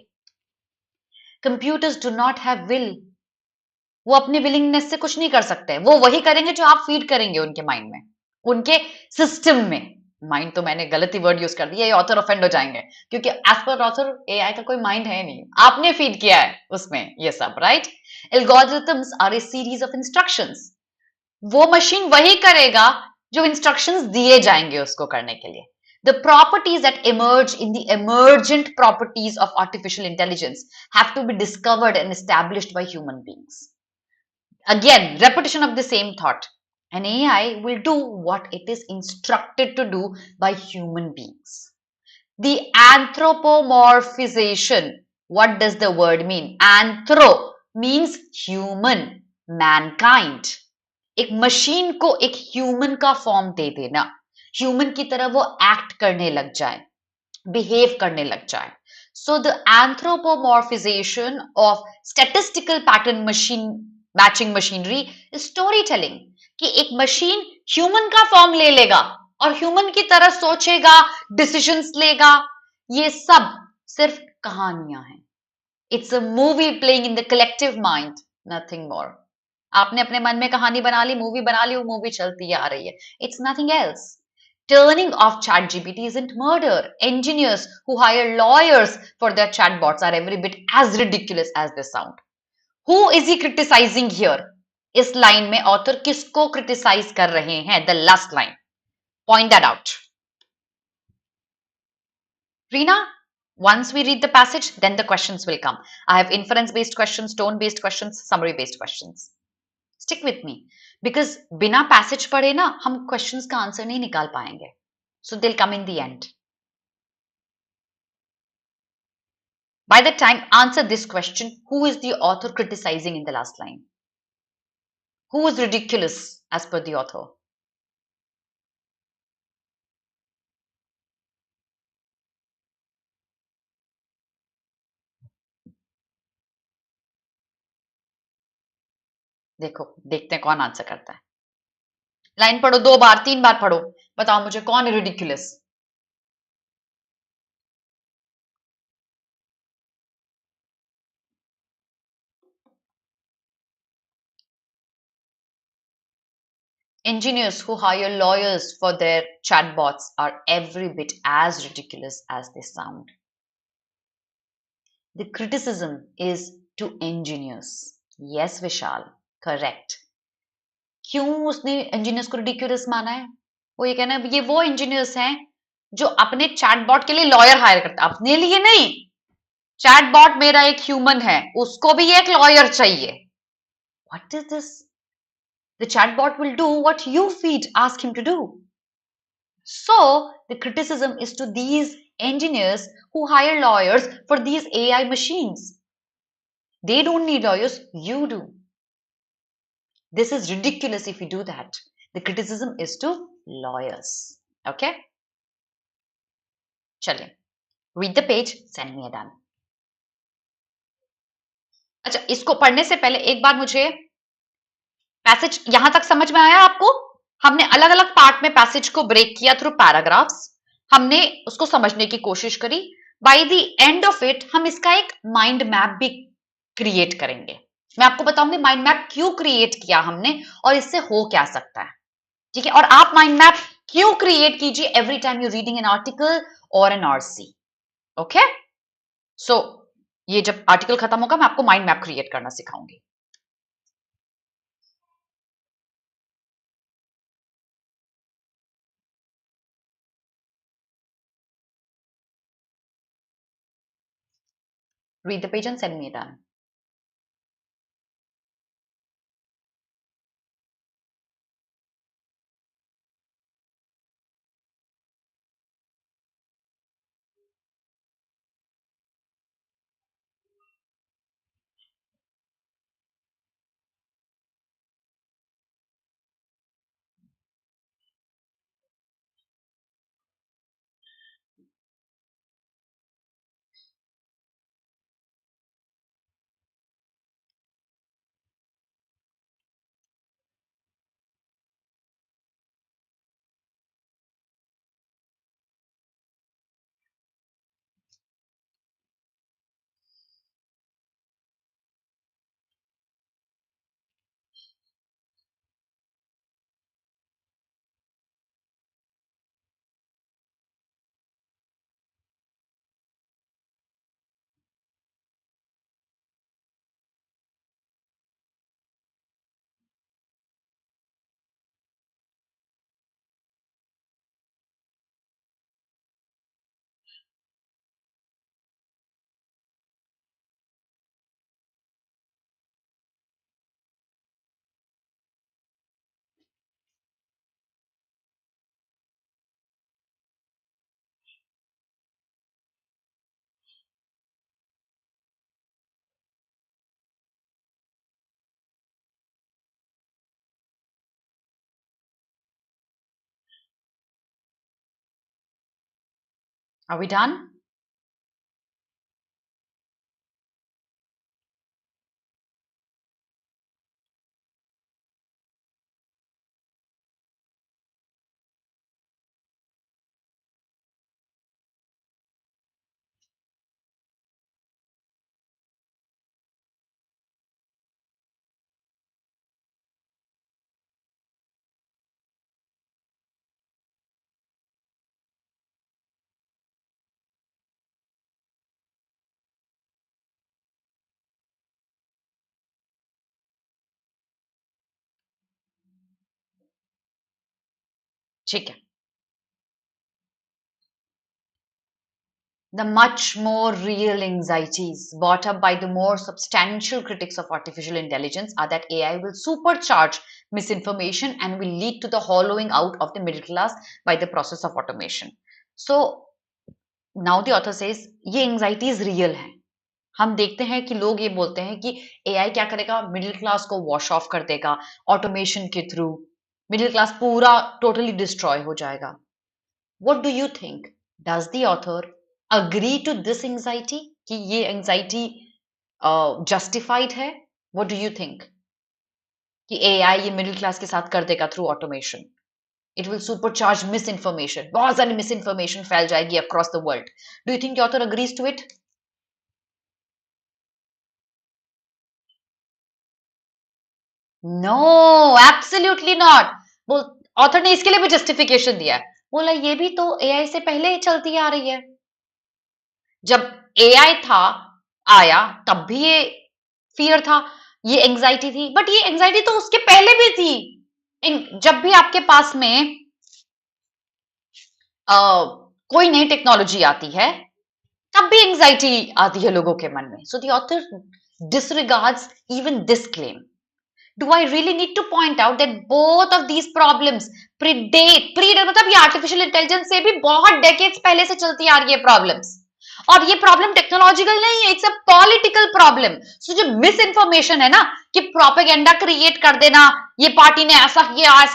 Computers do not have will. वो अपने विलिंगनेस से कुछ नहीं कर सकते, वो वही करेंगे जो आप फीड करेंगे उनके माइंड में, उनके सिस्टम में। माइंड तो मैंने गलत ही वर्ड यूज कर दिया, ये ऑथर ऑफेंड हो जाएंगे, क्योंकि एज पर ऑथर एआई का कोई माइंड है नहीं, आपने फीड किया है उसमें ये सब, right? Algorithms are a series of instructions. वो मशीन वही करेगा जो इंस्ट्रक्शंस दिए जाएंगे उसको करने के लिए। The properties that emerge in the emergent properties of artificial intelligence have to be discovered and established by human beings. Again, repetition of the same thought. An AI will do what it is instructed to do by human beings. The anthropomorphization. What does the word mean? Anthro means human, mankind. एक machine को एक human का form दे देना, human की तरह वो act करने लग जाए, बिहेव करने लग जाए. So the anthropomorphization of statistical pattern machine matching machinery is storytelling. कि एक मशीन ह्यूमन का फॉर्म ले लेगा और ह्यूमन की तरह सोचेगा, डिसीजंस लेगा, ये सब सिर्फ कहानियां हैं. It's a movie playing in the collective mind, nothing more. आपने अपने मन में कहानी बना ली, मूवी बना ली, वो मूवी चलती आ रही है. It's nothing else. Turning off ChatGPT isn't murder. Engineers who hire lawyers for their chatbots are every bit as ridiculous as they sound. Who is he criticizing here? इस लाइन में author किसको criticise कर रहे हैं? The last line. Point that out. Reena, once we read the passage, then the questions will come. I have inference-based questions, tone-based questions, summary-based questions. Stick with me, because बिना passage पढ़े ना हम questions का answer नहीं निकाल पाएंगे. So they'll come in the end. By the time, answer this question: who is the author criticizing in the last line? Who is ridiculous as per the author? देखो, देखते हैं कौन आंसर करता है. लाइन पढ़ो, 2 बार 3 बार पढ़ो, बताओ मुझे कौन है ridiculous. Engineers who hire lawyers for their chatbots are every bit as ridiculous as they sound. The criticism is to engineers. Yes, Vishal, correct. क्यों उसने इंजीनियर्स को रिडिक्यूलस माना है? वो ये कहना है ये वो इंजीनियर्स हैं जो अपने चैटबॉट के लिए लॉयर हायर करते हैं, अपने लिए नहीं. चैटबॉट मेरा एक ह्यूमन है, उसको भी एक लॉयर चाहिए. What is this? The chatbot will do what you feed, ask him to do. So the criticism is to these engineers who hire lawyers for these AI machines. They don't need lawyers, you do. This is ridiculous if you do that. The criticism is to lawyers. Okay? चलिए, read the page, send me a done. अच्छा, इसको पढ़ने से पहले एक बार मुझे passage यहां तक समझ में आया आपको? हमने अलग अलग पार्ट में पैसेज को ब्रेक किया थ्रू पैराग्राफ्स, हमने उसको समझने की कोशिश करी. By the end of it हम इसका एक माइंड मैप भी क्रिएट करेंगे. मैं आपको बताऊंगी माइंड मैप क्यों क्रिएट किया हमने और इससे हो क्या सकता है. ठीक है? और आप माइंड मैप क्यों क्रिएट कीजिए every time you reading an article और एन आरसी. ओके, सो ये जब आर्टिकल खत्म होगा मैं आपको माइंड मैप क्रिएट करना सिखाऊंगी. Read the page and send me that. Are we done? ठीक है. The much more real anxieties brought up by the more substantial critics of artificial intelligence are that AI will supercharge misinformation and will lead to the hollowing out of the middle class by the process of automation. So now the author says ये anxieties real हैं. हम देखते हैं कि लोग ये बोलते हैं कि AI क्या करेगा, मिडिल क्लास को वॉश ऑफ कर देगा ऑटोमेशन के थ्रू, मिडिल क्लास पूरा टोटली डिस्ट्रॉय हो जाएगा. What do you think? Does the author agree to this anxiety? कि ये anxiety justified है? What do you think? कि AI ये मिडिल क्लास के साथ कर देगा through automation. It will supercharge misinformation. बहुत सारी misinformation फैल जाएगी across the world. Do you think the author agrees to it? No, absolutely not. वो ऑथर ने इसके लिए भी जस्टिफिकेशन दिया है. बोला ये भी तो AI से पहले ही चलती आ रही है. जब AI था आया तब भी ये फियर था, ये एंजाइटी थी, बट ये एंजाइटी तो उसके पहले भी थी. जब भी आपके पास में कोई नई टेक्नोलॉजी आती है तब भी एंजाइटी आती है लोगों के मन में. सो the author disregards even this claim. Do I really need to point out that both of these problems predate मतलब ये आर्टिफिशियल इंटेलिजेंस से भी बहुत डेकेड्स पहले से चलती आ रही है प्रॉब्लम्स. और ये प्रॉब्लम टेक्नोलॉजिकल नहीं है, इट्स अ पॉलिटिकल प्रॉब्लम. सो जो मिस इन्फॉर्मेशन है ना कि प्रोपेगेंडा क्रिएट कर देना, ये पार्टी ने ऐसा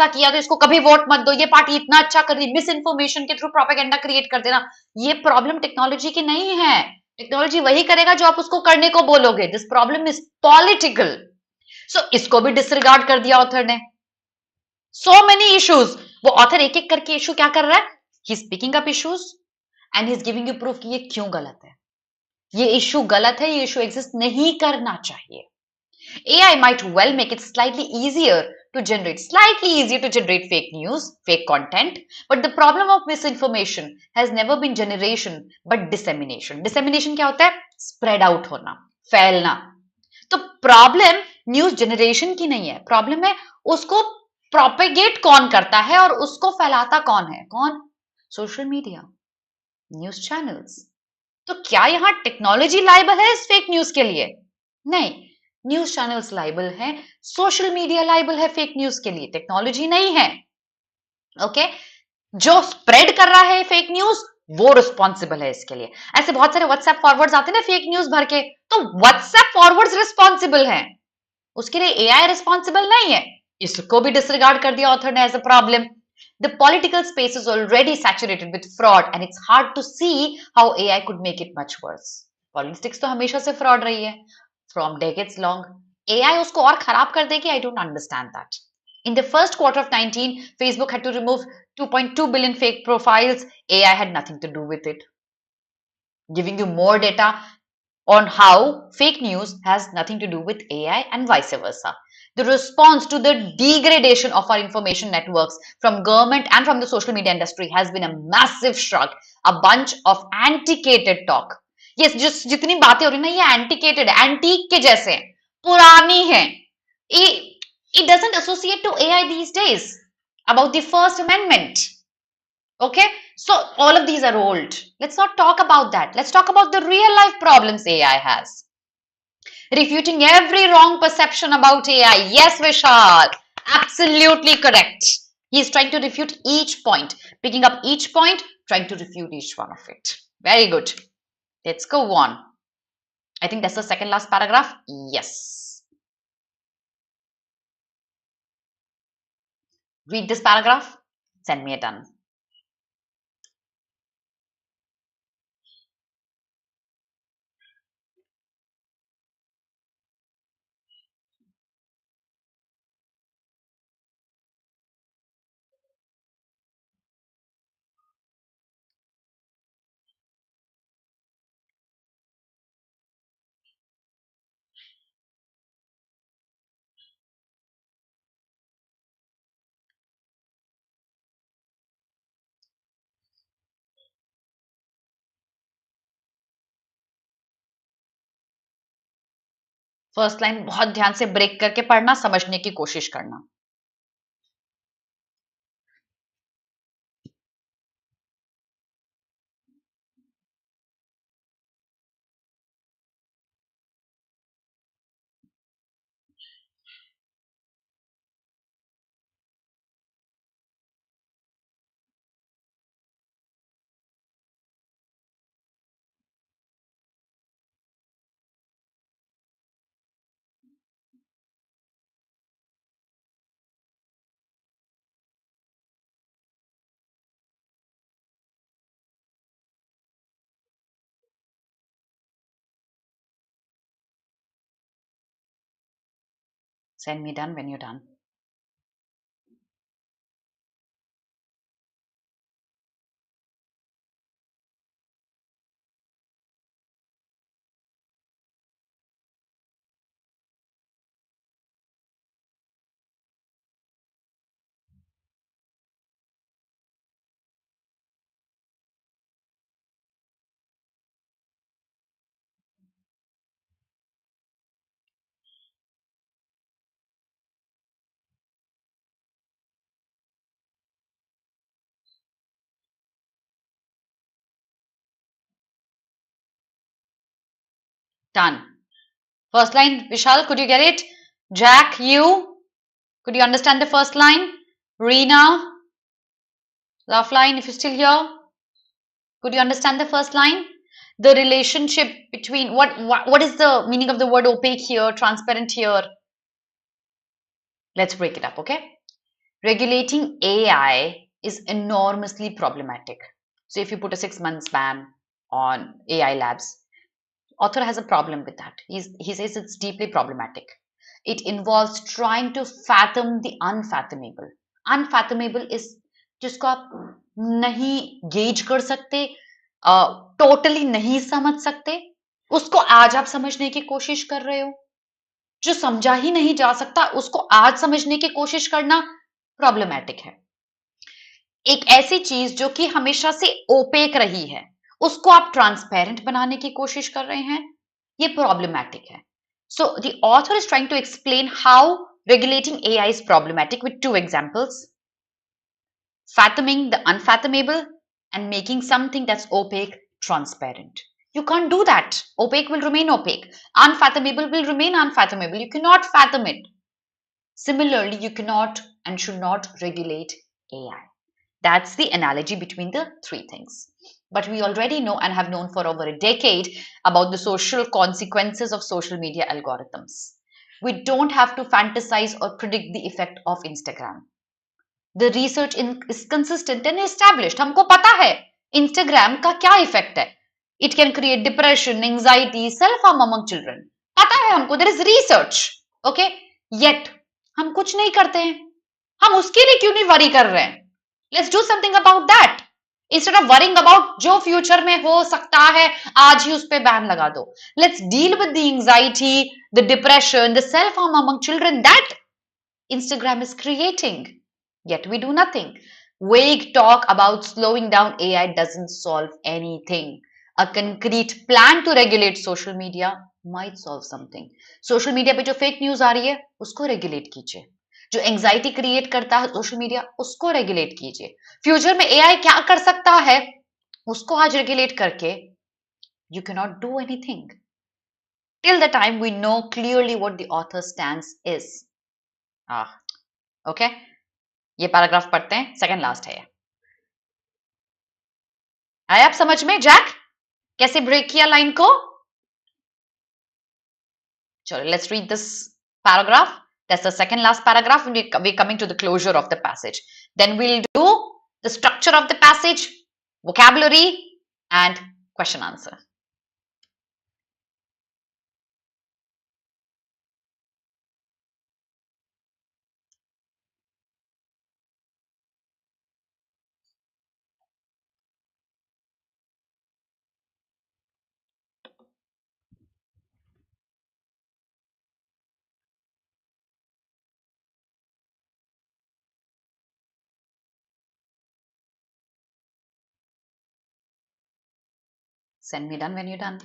किया तो इसको कभी वोट मत दो, ये पार्टी इतना अच्छा कर रही, मिस इन्फॉर्मेशन के थ्रू प्रोपेगेंडा क्रिएट कर देना, ये प्रॉब्लम टेक्नोलॉजी की नहीं है. टेक्नोलॉजी वही करेगा जो आप उसको करने को बोलोगे. This problem is political. So इसको भी डिसरिगार्ड कर दिया ऑथर ने. So many issues. वो ऑथर एक एक करके इशू क्या कर रहा है, he is picking up issues and he is giving you proof कि ये क्यों गलत है. ये इशू गलत है, ये इशू एग्जिस्ट नहीं करना चाहिए. AI might well make it slightly easier to generate fake news, fake content, but the problem of misinformation has never been generation but dissemination. Dissemination क्या होता है, स्प्रेड आउट होना, फैलना. तो प्रॉब्लम न्यूज जनरेशन की नहीं है, प्रॉब्लम है उसको प्रोपेगेट कौन करता है और उसको फैलाता कौन है. कौन, सोशल मीडिया, न्यूज चैनल्स. तो क्या यहां टेक्नोलॉजी लाइबल है इस फेक न्यूज के लिए? नहीं, न्यूज चैनल्स लाइबल है, सोशल मीडिया लाइबल है फेक न्यूज के लिए, टेक्नोलॉजी नहीं है. ओके जो स्प्रेड कर रहा है फेक न्यूज वो रिस्पॉन्सिबल है इसके लिए. ऐसे बहुत सारे व्हाट्सएप फॉरवर्ड्स आते हैं ना फेक न्यूज भर के, तो व्हाट्सएप फॉरवर्ड्स रिस्पॉन्सिबल हैं, उसके लिए एआई रिस्पॉन्सिबल नहीं है. इसको भी डिसरिगार्ड कर दिया ऑथर ने as a problem. The political space is already saturated with fraud and it's hard to see how AI could make it much worse. Politics तो हमेशा से fraud रही है, from decades long. AI उसको और खराब कर देगी, I don't understand that. In the first quarter of 19, Facebook had to remove 2.2 billion fake profiles. AI had nothing to do with it. Giving you more data on how fake news has nothing to do with AI and vice versa. The response to the degradation of our information networks from government and from the social media industry has been a massive shrug, a bunch of antiquated talk. Yes, just जितनी बातें हो रही ना ये antiquated, antique के जैसे पुरानी है. It doesn't associate to AI these days about the First Amendment. Okay, so all of these are old. Let's not talk about that. Let's talk about the real life problems AI has. Refuting every wrong perception about AI. Yes, Vishal, absolutely correct. He's trying to refute each point, picking up each point, trying to refute each one of it. Very good. Let's go on. I think that's the second last paragraph. Yes. Read this paragraph. Send me a done. First line बहुत ध्यान से break करके पढ़ना, समझने की कोशिश करना. Send me done when you're done. Done. First line, Vishal, could you get it? Jack, you? Could you understand the first line? Reena, Loveline, if you're still here, could you understand the first line? The relationship between what is the meaning of the word opaque here, transparent here? Let's break it up, okay? Regulating AI is enormously problematic. So if you put a 6 months ban on AI labs, author has a problem with that. He says it's deeply problematic. It involves trying to fathom the unfathomable. Unfathomable is जिसको आप नहीं gauge कर सकते, totally नहीं समझ सकते, उसको आज आप समझने की कोशिश कर रहे हो. जो समझा ही नहीं जा सकता उसको आज समझने की कोशिश करना प्रॉब्लमैटिक है. एक ऐसी चीज जो कि हमेशा से ओपेक रही है उसको आप ट्रांसपेरेंट बनाने की कोशिश कर रहे हैं, ये प्रॉब्लमैटिक है. So the author is trying to explain how regulating AI is problematic with two examples: fathoming the unfathomable and making something that's opaque transparent. You can't do that. Opaque will remain opaque. Unfathomable will remain unfathomable. You cannot fathom it. Similarly, you cannot and should not regulate AI. That's the analogy between the three things. But we already know and have known for over a decade about the social consequences of social media algorithms. We don't have to fantasize or predict the effect of Instagram. The research is consistent and established. हमको पता है Instagram का क्या effect है. It can create depression, anxiety, self-harm among children. पता है हमको. There is research. Okay? Yet हम कुछ नहीं करते हैं. हम उसके लिए क्यों नहीं वरी कर रहे हैं? Let's do something about that. Instead of worrying about जो फ्यूचर में हो सकता है आज ही उस पे बैन लगा दो. Let's deal with the anxiety, the depression, the self-harm among children that Instagram is creating. Yet we do nothing. Vague talk about slowing down AI doesn't solve anything. A concrete plan to regulate social media might solve something. Social media पे जो fake news आ रही है उसको regulate कीजिए. जो anxiety create करता है social media उसको रेगुलेट कीजिए. फ्यूचर में एआई क्या कर सकता है उसको आज रेगुलेट करके you cannot do anything till the time we know clearly what the author stance is. Okay, ये पैराग्राफ पढ़ते हैं, सेकंड लास्ट है. आया आप समझ में जैक कैसे ब्रेक किया लाइन को? चलो, let's read this paragraph. That's the second last paragraph. We're coming to the closure of the passage. Then we'll do the structure of the passage, vocabulary, and question answer. Send me done when you're done.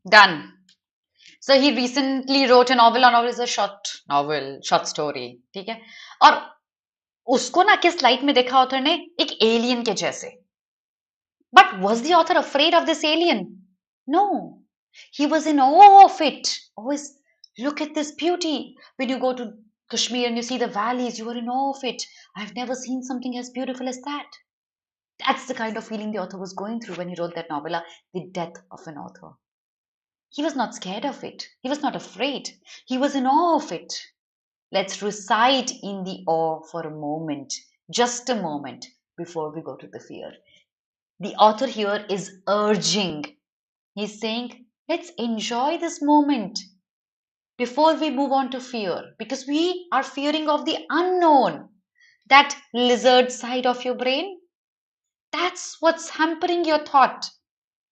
Done. So he recently wrote a novel. A novel is a short story. ठीक है. और उसको ना किस light में देखा author ने, एक एलियन के जैसे. But was the author afraid of this alien? No. He was in awe of it. Always look at this beauty. When you go to Kashmir and you see the valleys, you are in awe of it. I've never seen something as beautiful as that. That's the kind of feeling the author was going through when he wrote that novella, The Death of an Author. He was not scared of it. He was not afraid. He was in awe of it. Let's reside in the awe for a moment, just a moment, before we go to the fear. The author here is urging. He's saying, let's enjoy this moment before we move on to fear, because we are fearing of the unknown, that lizard side of your brain. That's what's hampering your thought.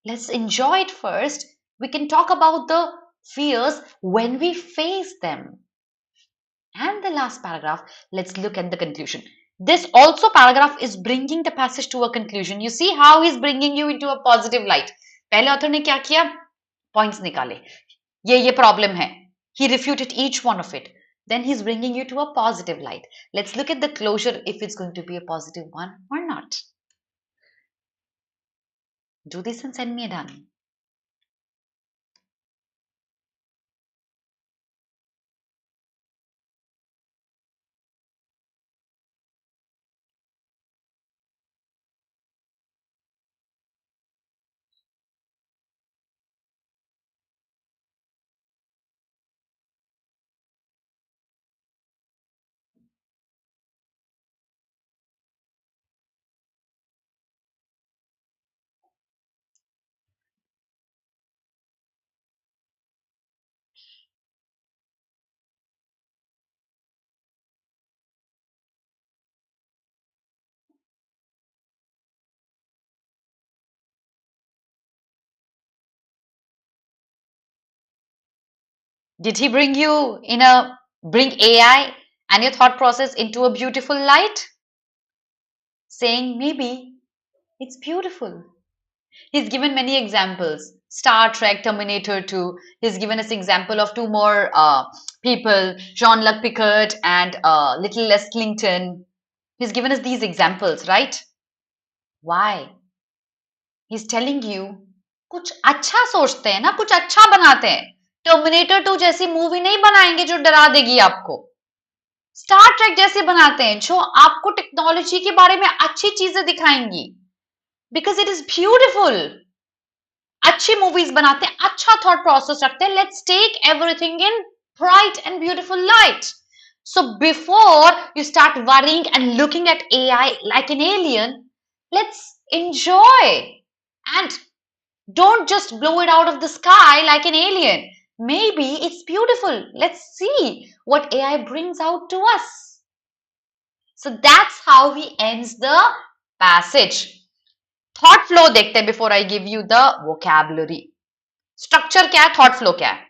Let's enjoy it first. We can talk about the fears when we face them. And the last paragraph, let's look at the conclusion. This also paragraph is bringing the passage to a conclusion. You see how he's bringing you into a positive light. पहले author ने क्या किया? Points निकाले. ये problem है. He refuted each one of it. Then he's bringing you to a positive light. Let's look at the closure, if it's going to be a positive one or not. Do this and send me a done. Did he bring AI and your thought process into a beautiful light? Saying maybe it's beautiful. He's given many examples. Star Trek, Terminator 2. He's given us example of two more people, Jean-Luc Picard and Little Les Clinton. He's given us these examples, right? Why? He's telling you, कुछ अच्छा सोचते हैं ना, कुछ अच्छा बनाते हैं. Terminator 2 जैसी मूवी नहीं बनाएंगे जो डरा देगी आपको. स्टार ट्रेक जैसे बनाते हैं जो आपको टेक्नोलॉजी के बारे में अच्छी चीजें दिखाएंगी. Because it is beautiful. अच्छी मूवीज बनाते हैं, अच्छा थॉट प्रोसेस रखते हैं. Let's take everything in bright and beautiful light. So before you start worrying and looking at AI like an alien, let's enjoy and don't just blow it out of the sky like an alien. Maybe it's beautiful. Let's see what AI brings out to us. So that's how he ends the passage. Thought flow देखते हैं before I give you the vocabulary. Structure क्या है? Thought flow क्या है?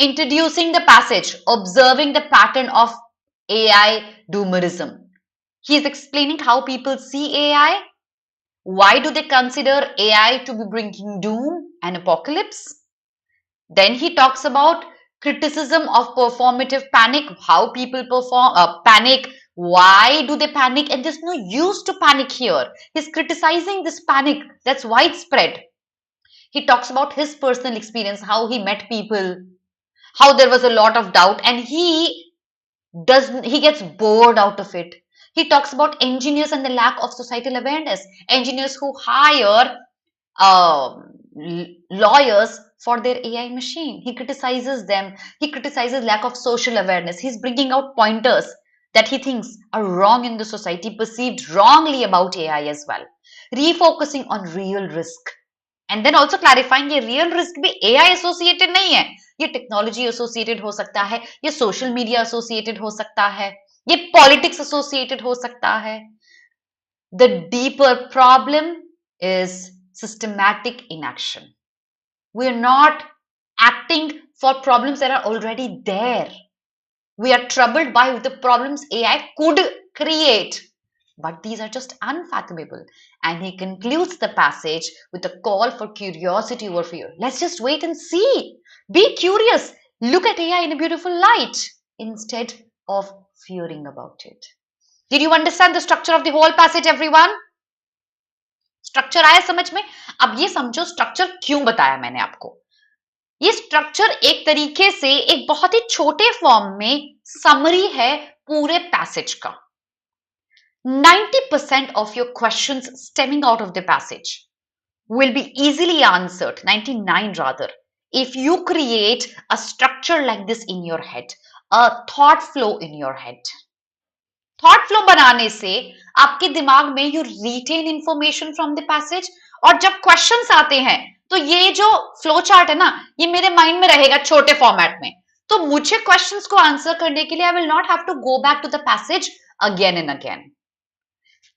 Introducing the passage, observing the pattern of AI doomerism. He is explaining how people see AI. Why do they consider AI to be bringing doom and apocalypse? Then he talks about criticism of performative panic, how people panic. Why do they panic? And there's no use to panic here. He's criticizing this panic that's widespread. He talks about his personal experience, how he met people, how there was a lot of doubt, and he gets bored out of it. He talks about engineers and the lack of societal awareness. Engineers who hire lawyers for their AI machine. He criticizes them. He criticizes lack of social awareness. He's bringing out pointers that he thinks are wrong in the society, perceived wrongly about AI as well. Refocusing on real risk. And then also clarifying ये real risk भी AI associated नहीं है. ये technology associated हो सकता है. ये social media associated हो सकता है. ये politics associated हो सकता है. The deeper problem is systematic inaction. We are not acting for problems that are already there. We are troubled by the problems AI could create. but these are just unfathomable. And he concludes the passage with a call for curiosity over fear. Let's just wait and see. Be curious. Look at AI in a beautiful light instead of fearing about it. Did you understand the structure of the whole passage, everyone? Structure आया समझ में? अब ये समझो structure क्यों बताया मैंने आपको. ये स्ट्रक्चर एक तरीके से एक बहुत ही छोटे फॉर्म में समरी है पूरे पैसेज का. 90% of your questions stemming out of the passage will be easily answered, 99 rather, if you create a structure like this in your head, a thought flow in your head. Thought flow बनाने से आपके दिमाग में you retain information from the passage, और जब questions आते हैं तो ये जो फ्लो चार्ट है ना, ये मेरे माइंड में रहेगा छोटे फॉर्मेट में. तो मुझे क्वेश्चंस को आंसर करने के लिए I will not have to go back to the passage again and again.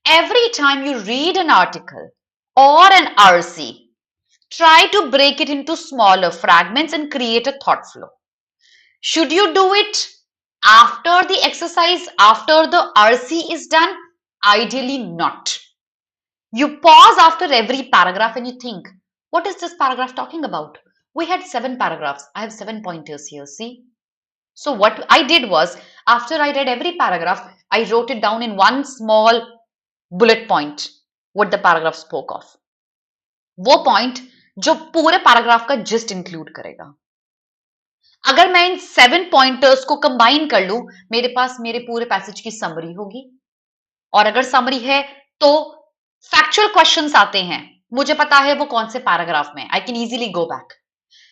Every time you read an article or an RC, try to break it into smaller fragments and create a thought flow. Should you do it after the exercise, after the RC is done? Ideally not. You pause after every paragraph and you think, what is this paragraph talking about? We had 7 paragraphs. I have 7 pointers here, see? So what I did was, after I read every paragraph, I wrote it down in one small bullet point what the paragraph spoke of. वो point जो पूरे paragraph का gist include करेगा. अगर मैं इन 7 pointers को combine कर लूं, मेरे पास मेरे पूरे पैसेज की समरी होगी. और अगर समरी है तो फैक्चुअल क्वेश्चंस आते हैं, मुझे पता है वो कौन से पैराग्राफ में, I can easily go back.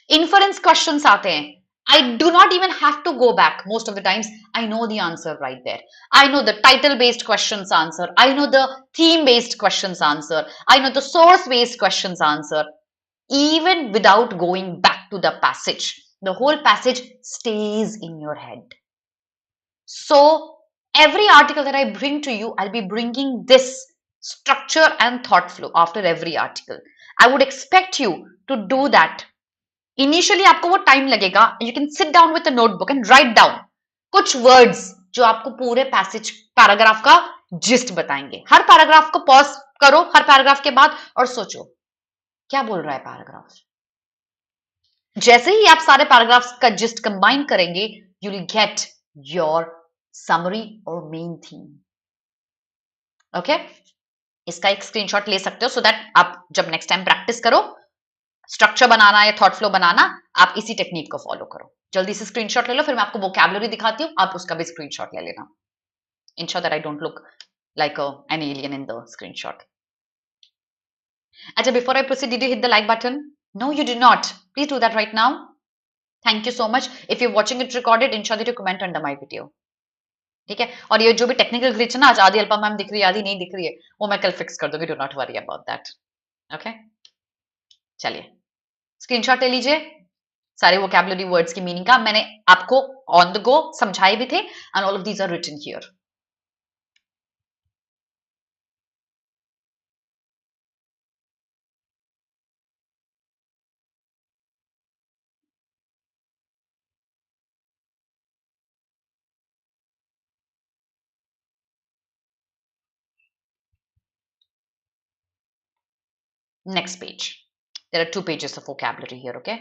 Inference questions आते हैं, I do not even have to go back. Most of the times, I know the answer right there. I know the title-based questions answer. I know the theme-based questions answer. I know the source-based questions answer. Even without going back to the passage, the whole passage stays in your head. So, every article that I bring to you, I'll be bringing this structure and thought flow after every article. I would expect you to do that. Initially आपको वो time लगेगा. You can sit down with a notebook and write down कुछ words जो आपको पूरे passage paragraph का gist बताएंगे. हर paragraph को पॉज करो हर पैराग्राफ के बाद और सोचो क्या बोल रहा है पैराग्राफ. जैसे ही आप सारे पैराग्राफ्स का जिस्ट कंबाइन करेंगे, you will get your summary और मेन थीम. ओके, इसका एक स्क्रीनशॉट ले सकते हो सो दैट आप जब नेक्स्ट टाइम प्रैक्टिस करो स्ट्रक्चर बनाना या थॉट फ्लो बनाना, आप इसी टेक्निक को फॉलो करो. जल्दी से स्क्रीनशॉट ले लो, फिर मैं आपको वोकैबुलरी दिखाती हूँ, आप उसका भी स्क्रीनशॉट ले लेना. Ensure that I don't look like an alien in the screenshot. Acha, before I proceed, did you hit the like button? No, you did not. Please do that right now. Thank you so much. If you're watching it recorded, ensure that you comment under my video. ठीक है. और ये जो भी technical glitch है ना, आज आधी अल्पा मैम दिख रही है आधी नहीं दिख रही है, वो मैं कल फिक्स कर दूंगी. Do not worry about that. Okay, चलिए स्क्रीनशॉट ले लीजिए. सारे वोकैबुलरी वर्ड्स की मीनिंग का मैंने आपको ऑन द गो समझाए भी थे, and all of these are written here. Next page. There are 2 pages of vocabulary here, okay?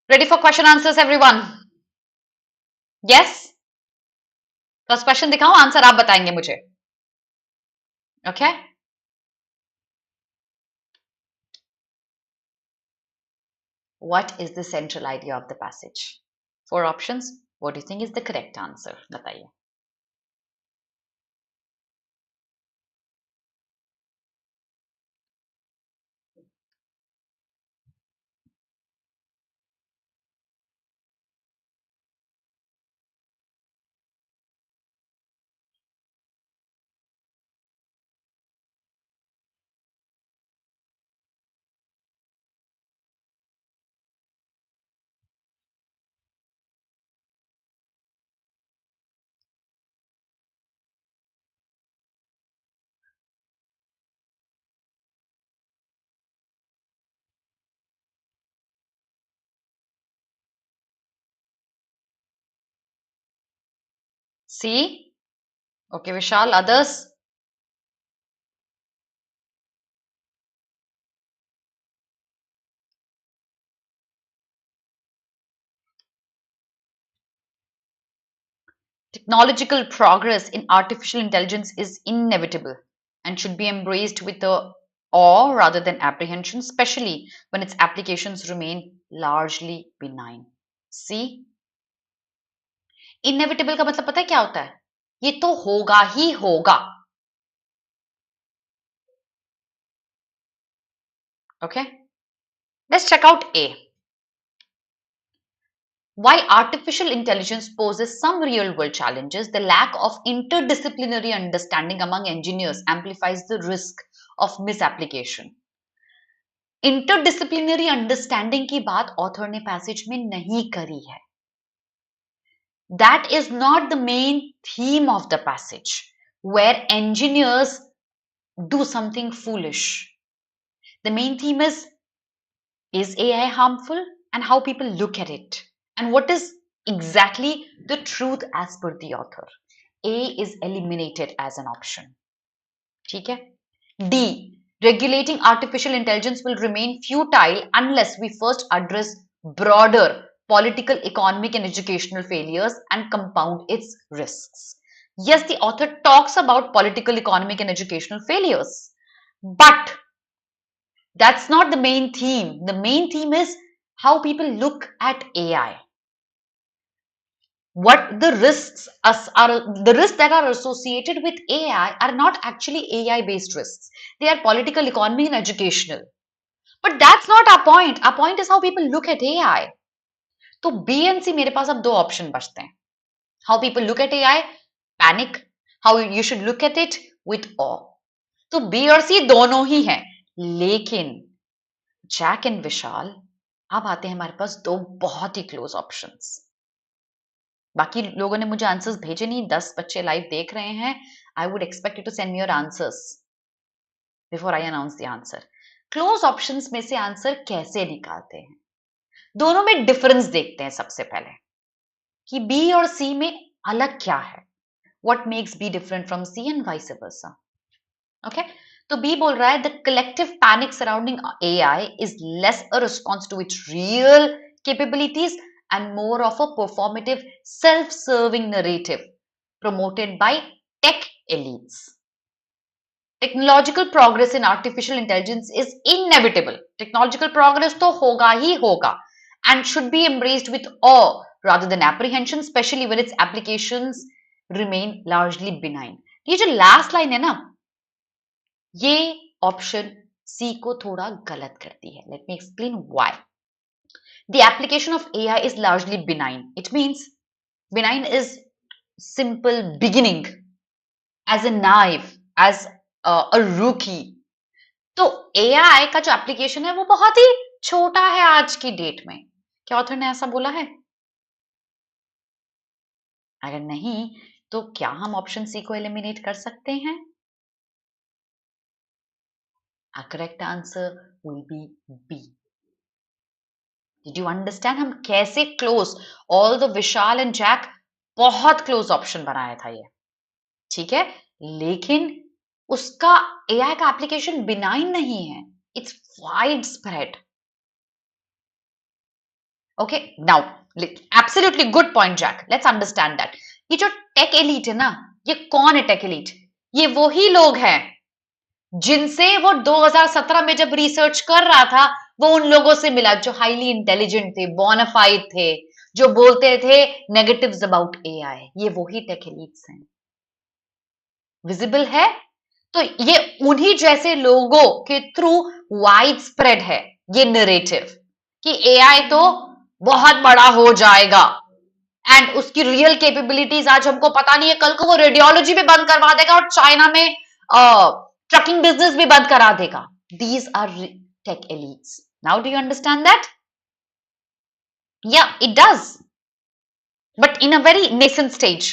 Ready for question answers, everyone? Yes? First question दिखाऊं, आंसर आप बताएंगे मुझे. Okay? What is the central idea of the passage? 4 options. What do you think is the correct answer? बताइए. See okay Vishal, others? Technological progress in artificial intelligence is inevitable and should be embraced with awe rather than apprehension, especially when its applications remain largely benign. See? Inevitable का मतलब पता है क्या होता है? ये तो होगा ही होगा. Okay? Let's check out A. While artificial intelligence poses some real-world challenges, the lack of interdisciplinary understanding among engineers amplifies the risk of misapplication. Interdisciplinary understanding की बात author ने passage में नहीं करी है. That is not the main theme of the passage, where engineers do something foolish. The main theme is AI harmful and how people look at it? And what is exactly the truth as per the author? A is eliminated as an option. ठीक है? D. Regulating artificial intelligence will remain futile unless we first address broader political, economic, and educational failures and compound its risks. Yes, the author talks about political, economic, and educational failures, but that's not the main theme. The main theme is how people look at AI. What the risks the risks that are associated with AI are not actually AI based risks. They are political, economic, and educational. But that's not our point. Our point is how people look at AI. तो B and C मेरे पास अब दो option बचते हैं. How people look at AI, panic. How you should look at it with awe. तो B और C दोनों ही हैं. लेकिन जैक एंड विशाल, अब आते हैं हमारे पास दो बहुत ही क्लोज ऑप्शंस. बाकी लोगों ने मुझे आंसर्स भेजे नहीं. 10 बच्चे लाइव देख रहे हैं. I would expect you to send me your answers before I announce the answer. Close options में से आंसर कैसे निकालते हैं? दोनों में डिफरेंस देखते हैं सबसे पहले कि बी और सी में अलग क्या है. What makes B different from C and vice versa. Okay, तो बी बोल रहा है the collective panic surrounding AI is less a response to its real capabilities and more of a performative self-serving narrative promoted by tech elites. Technological progress in artificial intelligence is inevitable. Technological progress तो होगा ही होगा and should be embraced with awe rather than apprehension, especially when its applications remain largely benign. ये जो last line है ना, ये option C को थोड़ा गलत करती है. Let me explain why. The application of AI is largely benign. It means benign is simple beginning, as a knife, as a rookie. तो AI का जो एप्लीकेशन है वो बहुत ही छोटा है आज की डेट में. क्या ऑथर ने ऐसा बोला है? अगर नहीं तो क्या हम ऑप्शन सी को एलिमिनेट कर सकते हैं? A correct answer will be B. Did you understand हम कैसे close? All the Vishal and Jack बहुत क्लोज ऑप्शन बनाया था ये. ठीक है, लेकिन उसका एआई का एप्लीकेशन बिनाइन नहीं है. It's widespread. Okay, now absolutely good point Jack. Let's understand that. ये जो टेक एलीट है ना, ये कौन है टेक एलीट? ये वही लोग हैं जिनसे वो 2017 में जब रिसर्च कर रहा था वो उन लोगों से मिला जो हाईली इंटेलिजेंट थे, बोनाफाइड थे, जो बोलते थे नेगेटिव्स अबाउट एआई. ये वही टेक एलीट्स हैं. विजिबल है? तो ये उन्हीं जैसे लोगों के थ्रू वाइड स्प्रेड है ये नरेटिव कि एआई तो बहुत बड़ा हो जाएगा एंड उसकी रियल कैपेबिलिटीज आज हमको पता नहीं है, कल को वो रेडियोलॉजी भी बंद करवा देगा और चाइना में ट्रकिंग बिजनेस भी बंद करा देगा. These are tech elites. Now do you understand that? Yeah it does, but in a very nascent stage.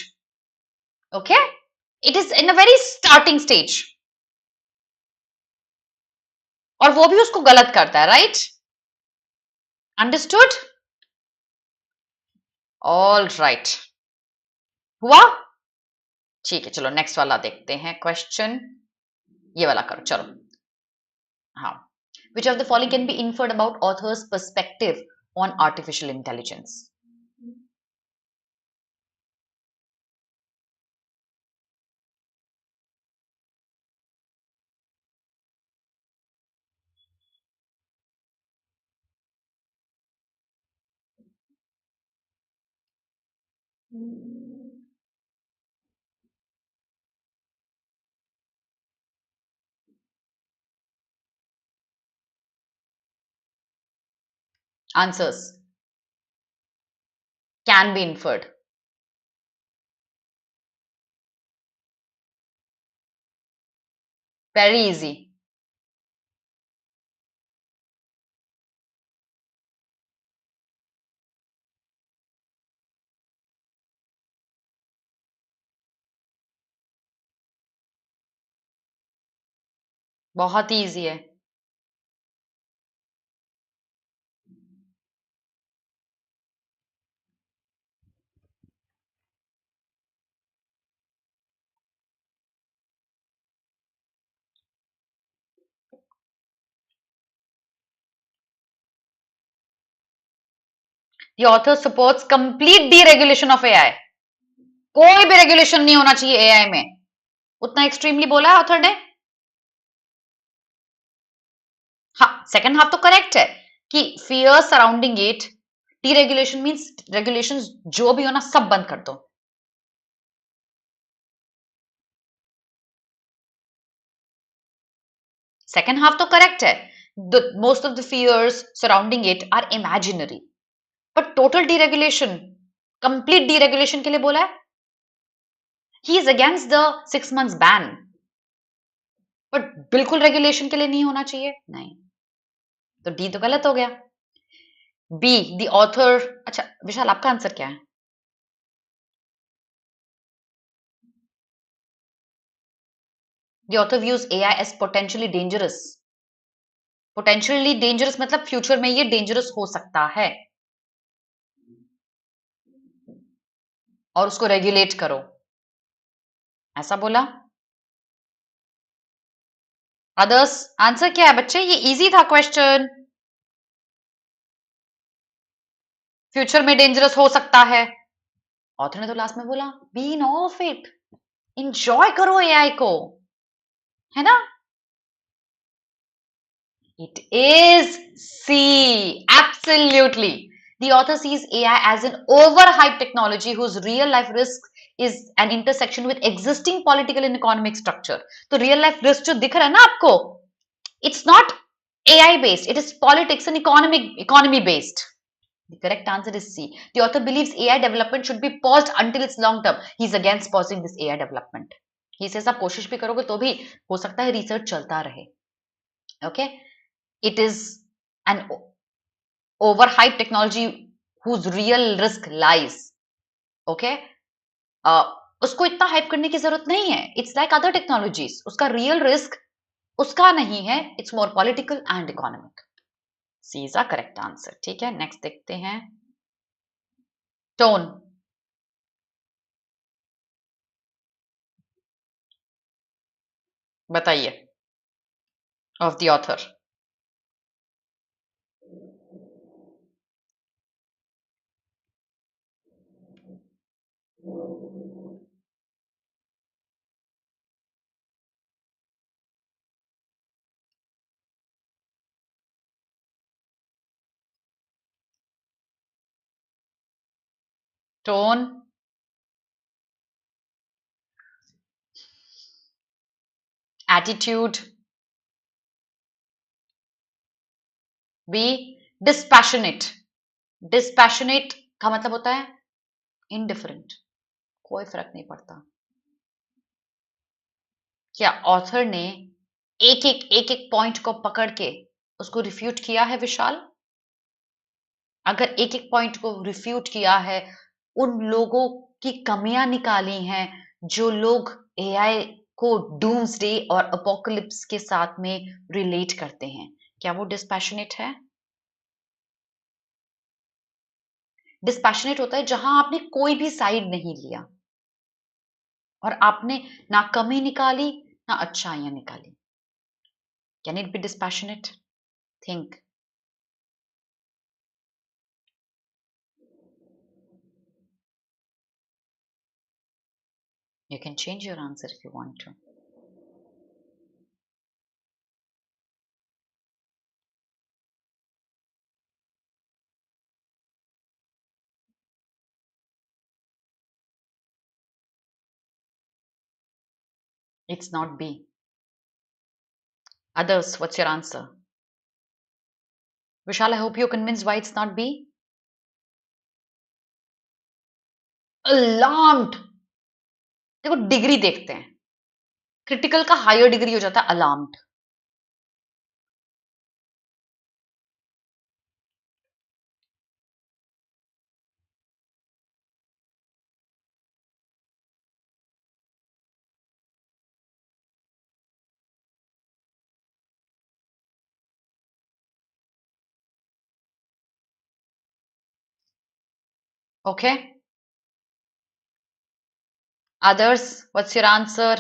Okay, it is in a very starting stage. और वो भी उसको गलत करता है. राइट? अंडरस्टूड? All right. हुआ? ठीक है, चलो नेक्स्ट वाला देखते हैं क्वेश्चन। ये वाला करो, चलो। हाँ, which of the following can be inferred about author's perspective on artificial intelligence? Answers can be inferred. Very easy. बहुत ही easy है। The author supports complete deregulation of AI. कोई भी रेगुलेशन नहीं होना चाहिए एआई में, उतना एक्सट्रीमली बोला है ऑथर ने। हाँ, सेकंड हाफ तो करेक्ट है कि fear surrounding it, deregulation means regulations जो भी हो ना सब बंद कर दो। सेकंड हाफ तो करेक्ट है, most of the fears surrounding it are imaginary, but total deregulation, complete deregulation के लिए बोला है। He is against the 6 months ban, but बिल्कुल रेगुलेशन के लिए नहीं होना चाहिए, नहीं। तो डी तो गलत हो गया। B, the author. अच्छा विशाल, आपका आंसर क्या है? The author views AI as potentially dangerous. Potentially dangerous मतलब फ्यूचर में ये डेंजरस हो सकता है और उसको रेगुलेट करो, ऐसा बोला। अदर्स आंसर क्या है बच्चे? ये इजी था क्वेश्चन। फ्यूचर में डेंजरस हो सकता है, ऑथर ने तो लास्ट में बोला be in of it, enjoy करो एआई को, है ना? It is C. Absolutely. The author sees AI as an overhyped technology whose real life risk is an intersection with existing political and economic structure. तो real life risk जो दिख रहा है ना आपको, it's not AI based, it is politics and economy based. The correct answer is C. The author believes AI development should be paused until its long term. He is against pausing this AI development. He says आप कोशिश भी करोगे तो भी हो सकता है research चलता रहे। Okay? It is an overhyped technology whose real risk lies. Okay? उसको इतना हाइप करने की जरूरत नहीं है। इट्स लाइक अदर टेक्नोलॉजीज, उसका रियल रिस्क उसका नहीं है, it's more political and economic. C is a correct answer. ठीक है, नेक्स्ट देखते हैं। टोन, बताइए, of the author. Tone, attitude, B dispassionate. Dispassionate का मतलब होता है इनडिफरेंट, कोई फर्क नहीं पड़ता। क्या ऑथर ने एक एक पॉइंट को पकड़ के उसको रिफ्यूट किया है विशाल? अगर एक एक पॉइंट को रिफ्यूट किया है, उन लोगों की कमियां निकाली हैं जो लोग एआई को डूम्सडे और अपोकलिप्स के साथ में रिलेट करते हैं, क्या वो डिस्पैशनेट है? डिस्पैशनेट होता है जहां आपने कोई भी साइड नहीं लिया, और आपने ना कमी निकाली ना अच्छाइयां निकाली. Can it be dispassionate? Think. You can change your answer if you want to. It's not B. Others, what's your answer? Vishal, I hope you're convinced why it's not B. Alarmed. देखो degree देखते हैं. Critical का higher degree हो जाता है alarmed. Okay. Others, what's your answer?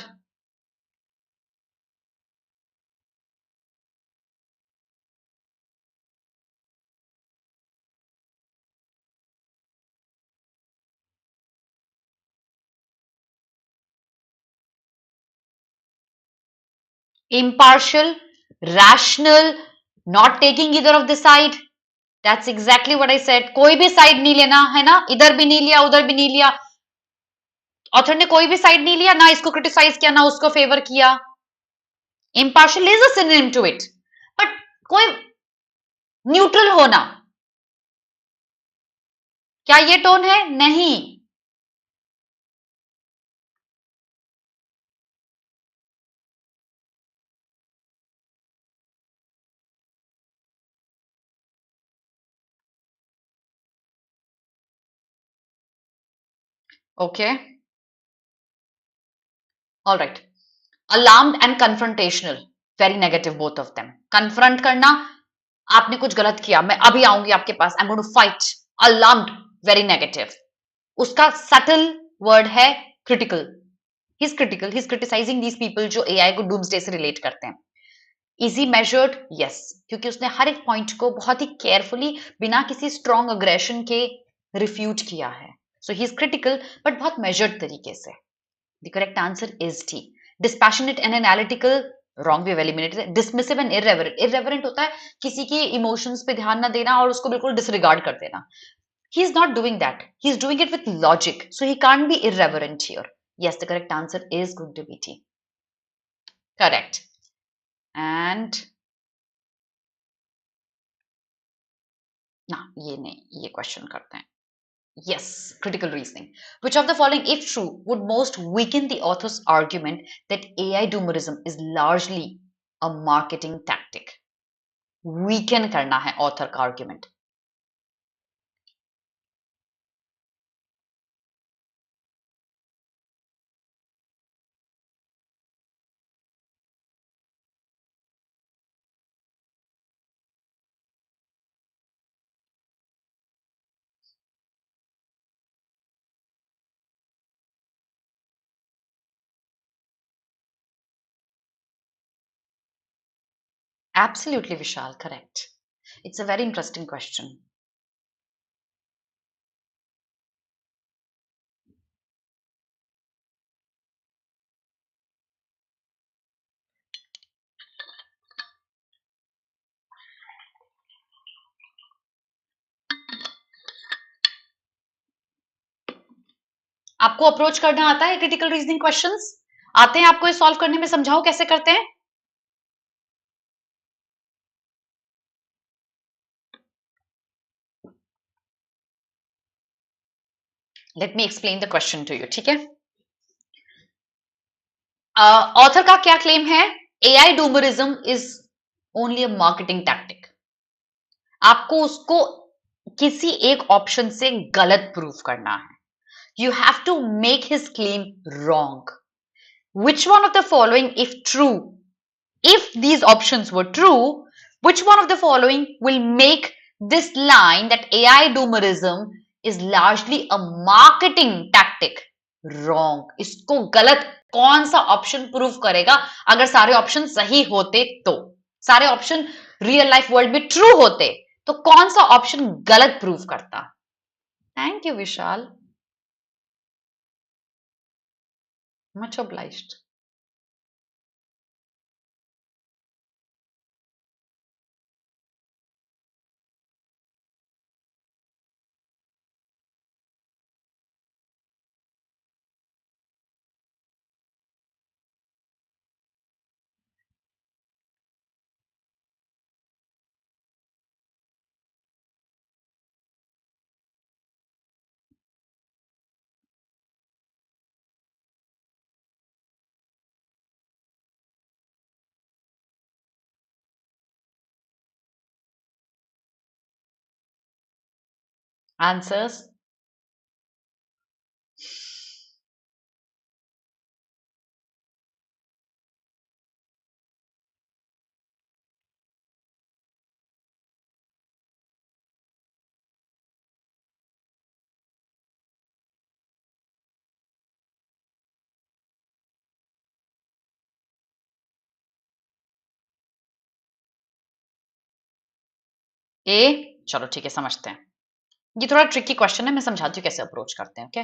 Impartial, rational, not taking either of the side. That's exactly what I said. कोई भी side नहीं लेना है ना, इधर भी नहीं लिया उधर भी नहीं लिया. ऑथर ने कोई भी साइड नहीं लिया, ना इसको क्रिटिसाइज किया ना उसको फेवर किया. Impartial is a synonym to it, but कोई न्यूट्रल होना, क्या ये टोन है? नहीं. Okay. All right. Alarmed and confrontational, very negative both of them. Confront करना, आपने कुछ गलत किया, मैं अभी आऊंगी आपके पास, I'm going to fight. Alarmed, very negative. उसका subtle word है critical. He's critical. He's criticizing these people जो AI को doomsday से relate करते हैं. Easy measured, yes, क्योंकि उसने हर एक पॉइंट को बहुत ही केयरफुली बिना किसी स्ट्रॉन्ग अग्रेशन के रिफ्यूट किया है. So he's critical, but बहुत measured तरीके से. The correct answer is T. Dispassionate and analytical, wrong, we have eliminated. Dismissive and irreverent. Irreverent होता है किसी की emotions पे ध्यान ना देना और उसको बिल्कुल disregard कर देना. He's not doing that. He's doing it with logic. So he can't be irreverent here. Yes, the correct answer is going to be T. Correct. And ना ये नहीं, ये question करते हैं. Yes, critical reasoning. Which of the following, if true, would most weaken the author's argument that AI doomerism is largely a marketing tactic? Weaken करना है author का argument. Absolutely, Vishal, correct. It's a very interesting question. आपको approach करना आता है critical reasoning questions? आते हैं आपको ये सॉल्व करने में? समझाओ कैसे करते हैं. Let me explain the question to you, ठीक है? ऑथर का क्या क्लेम है? AI doomerism is only a marketing tactic. आपको उसको किसी एक ऑप्शन से गलत प्रूफ करना है. You have to make his claim wrong. Which one of the following, if true, if these options were true, which one of the following will make this line that AI doomerism is largely a marketing tactic wrong, इसको गलत। कौन सा option prove करेगा? अगर सारे option सही होते तो, सारे ऑप्शन रियल लाइफ वर्ल्ड में ट्रू होते तो कौन सा ऑप्शन गलत प्रूव करता? Thank you Vishal, much obliged. Answers? ए, चलो ठीक है, समझते हैं। ये थोड़ा ट्रिकी क्वेश्चन है, मैं समझाती हूँ कैसे अप्रोच करते हैं। Okay,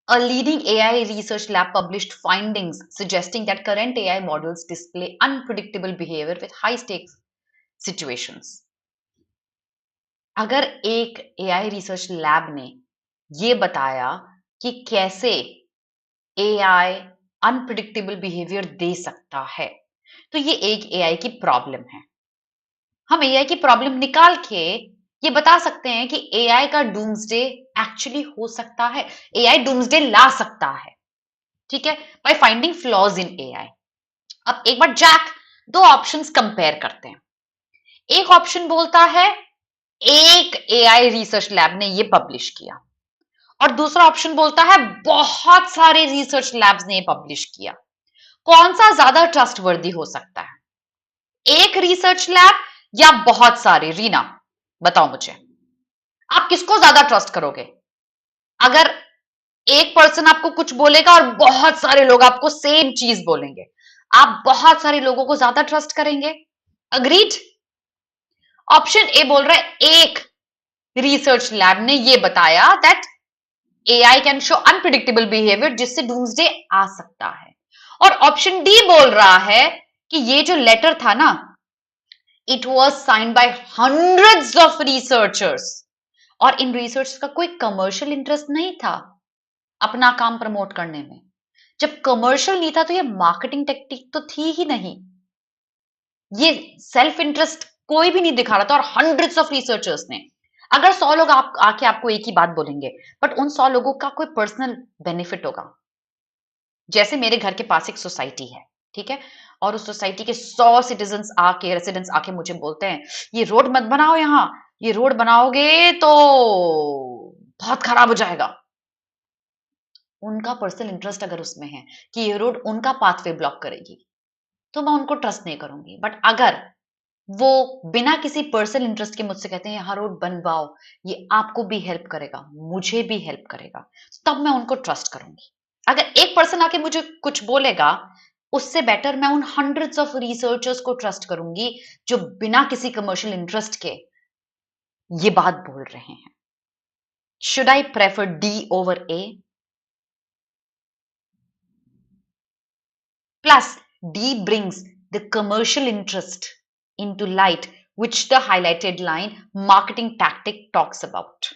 a leading AI research lab published findings suggesting that current AI models display unpredictable behavior with high stakes situations. अगर एक AI रिसर्च लैब ने ये बताया कि कैसे AI अनप्रिडिक्टेबल बिहेवियर दे सकता है, तो ये एक AI की प्रॉब्लम है। हम AI की प्रॉब्लम निकाल के ये बता सकते हैं कि AI का डूम्सडे एक्चुअली हो सकता है, AI डूम्सडे ला सकता है। ठीक है, by finding flaws in AI। अब एक बार जैक दो ऑप्शंस कंपेयर करते हैं। एक ऑप्शन बोलता है एक AI रिसर्च लैब ने ये पब्लिश किया, और दूसरा ऑप्शन बोलता है बहुत सारे रिसर्च लैब्स ने ये पब्लिश किया। कौन सा ज्यादा ट्रस्टवर्दी हो सकता है, एक रिसर्च लैब या बहुत सारे? रीना बताओ मुझे, आप किसको ज्यादा ट्रस्ट करोगे? अगर एक पर्सन आपको कुछ बोलेगा और बहुत सारे लोग आपको सेम चीज बोलेंगे, आप बहुत सारे लोगों को ज्यादा ट्रस्ट करेंगे। अग्रीड? ऑप्शन ए बोल रहा है एक रिसर्च लैब ने ये बताया that AI can show unpredictable behaviour जिससे डूम्सडे आ सकता है, और ऑप्शन डी बोल रहा है कि ये जो लेटर था ना, it was signed by hundreds of researchers, और इन रिसर्च का कोई कमर्शियल इंटरेस्ट नहीं था अपना काम प्रमोट करने में। जब कमर्शियल नहीं था तो ये मार्केटिंग टेक्निक तो थी ही नहीं, ये सेल्फ इंटरेस्ट कोई भी नहीं दिखा रहा था। और हंड्रेड्स ऑफ रिसर्चर्स ने, अगर 100 लोग आके आपको एक ही बात बोलेंगे, बट उन 100 लोगों का कोई पर्सनल बेनिफिट होगा। जैसे मेरे घर के पास एक सोसाइटी है, ठीक है, और उस सोसाइटी के 100 सिटीजन्स आके, रेसिडेंट्स आके मुझे बोलते हैं ये रोड मत बनाओ, यहाँ ये रोड बनाओगे तो बहुत खराब हो जाएगा। उनका पर्सनल इंटरेस्ट अगर उसमें है कि ये रोड उनका पाथवे ब्लॉक करेगी, तो मैं उनको ट्रस्ट नहीं करूंगी। बट अगर वो बिना किसी पर्सनल इंटरेस्ट के मुझसे कहते हैं यहाँ रोड बनवाओ, ये आपको भी हेल्प करेगा, मुझे भी हेल्प करेगा, तब मैं उनको ट्रस्ट करूंगी। अगर एक पर्सन आके मुझे कुछ बोलेगा, उससे बेटर मैं उन हंड्रेड्स ऑफ रिसर्चर्स को ट्रस्ट करूंगी जो बिना किसी कमर्शियल इंटरेस्ट के ये बात बोल रहे हैं। Should I prefer D over A? Plus, D brings the commercial interest into light, which the highlighted line marketing tactic talks about.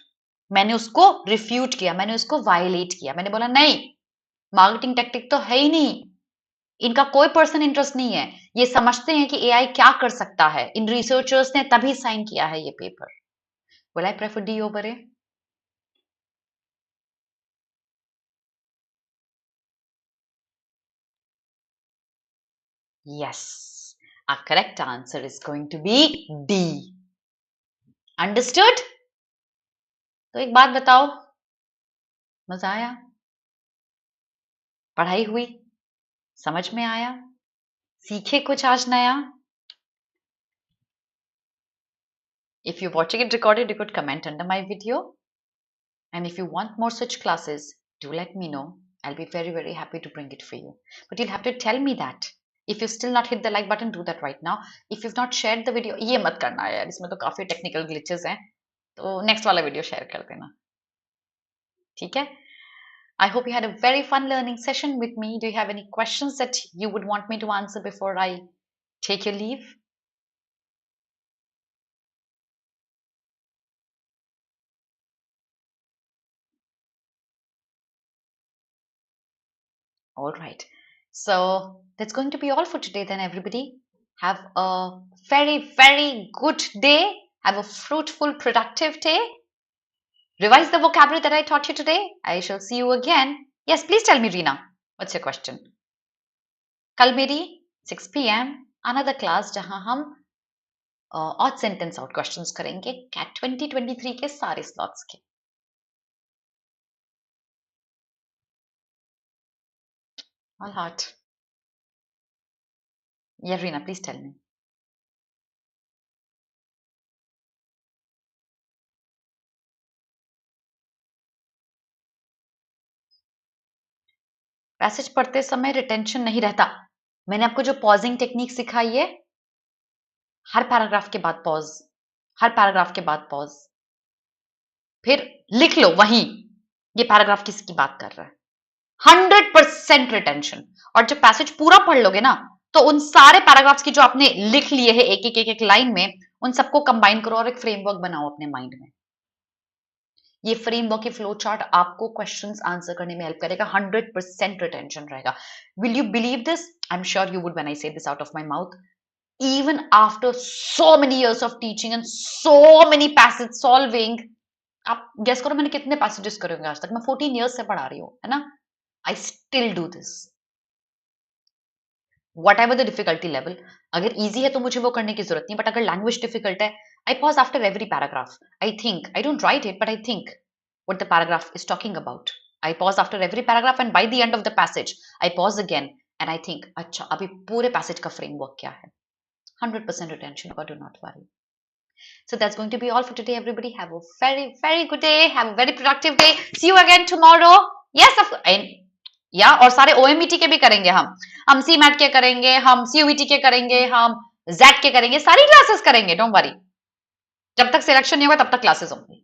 मैंने उसको रिफ्यूट किया, मैंने उसको वायलेट किया, मैंने बोला नहीं, मार्केटिंग टैक्टिक तो है ही नहीं, इनका कोई पर्सन इंटरेस्ट नहीं है, ये समझते हैं कि एआई क्या कर सकता है, इन रिसर्चर्स ने तभी साइन किया है ये paper. Will I prefer D over A? Yes, our correct answer is going to be D. Understood? तो एक बात बताओ, मजा आया? पढ़ाई हुई? समझ में आया? सीखे कुछ आज नया? If you're watching it recorded, you could comment under my video. And if you want more such classes, do let me know. I'll be very, very happy to bring it for you. But you'll have to tell me that. If you still not hit the like button, do that right now. If you've not shared the video, ये मत करना यार, इसमें तो काफी technical glitches हैं. तो next वाला video share कर देना. ठीक है? I hope you had a very fun learning session with me. Do you have any questions that you would want me to answer before I take your leave? All right. So that's going to be all for today then, everybody. Have a very, very good day. Have a fruitful, productive day. Revise the vocabulary that I taught you today. I shall see you again. Yes, please tell me, Reena. What's your question? कल मेरी 6 p.m. another class जहां हम odd sentence out questions करेंगे CAT 2023 के सारे slots के. All heart. Yeah, Reena, please tell me. Passage पढ़ते समय रिटेंशन नहीं रहता. मैंने आपको जो पॉजिंग टेक्निक सिखाई है, हर पैराग्राफ के बाद पॉज, हर पैराग्राफ के बाद पॉज, फिर लिख लो वहीं ये पैराग्राफ किसकी बात कर रहा है. 100% रिटेंशन. और जब पैसेज पूरा पढ़ लोगे ना, तो उन सारे पैराग्राफ्स की जो आपने लिख लिए हैं एक लाइन में, उन सबको कंबाइन करो और एक फ्रेमवर्क बनाओ अपने माइंड में. ये फ्रेमवर्क की फ्लो चार्ट आपको क्वेश्चंस आंसर करने में हेल्प करेगा. 100% रिटेंशन रहेगा. Will you believe this? I am sure you would when I say this out of my mouth. Even after so many years of teaching and so many passage solving, आप guess करो मैंने कितने passages करे होंगे आज तक. मैं 14 years से पढ़ा रही हूँ, है ना. I still do this. Whatever the difficulty level, अगर easy है तो मुझे वो करने की जरूरत नहीं. बट अगर language difficult है, I pause after every paragraph. I think, I don't write it, but I think what the paragraph is talking about. I pause after every paragraph and by the end of the passage, I pause again and I think, अच्छा अभी पूरे passage का framework क्या है. 100% retention, but do not worry. So that's going to be all for today, everybody. Have a very, very good day. Have a very productive day. See you again tomorrow. Yes, या और सारे OMET के भी करेंगे हम CMAT के करेंगे, हम CUET के करेंगे, हम ZET के करेंगे, सारी क्लासेस करेंगे. Don't worry. जब तक सिलेक्शन नहीं होगा तब तक क्लासेस होंगी.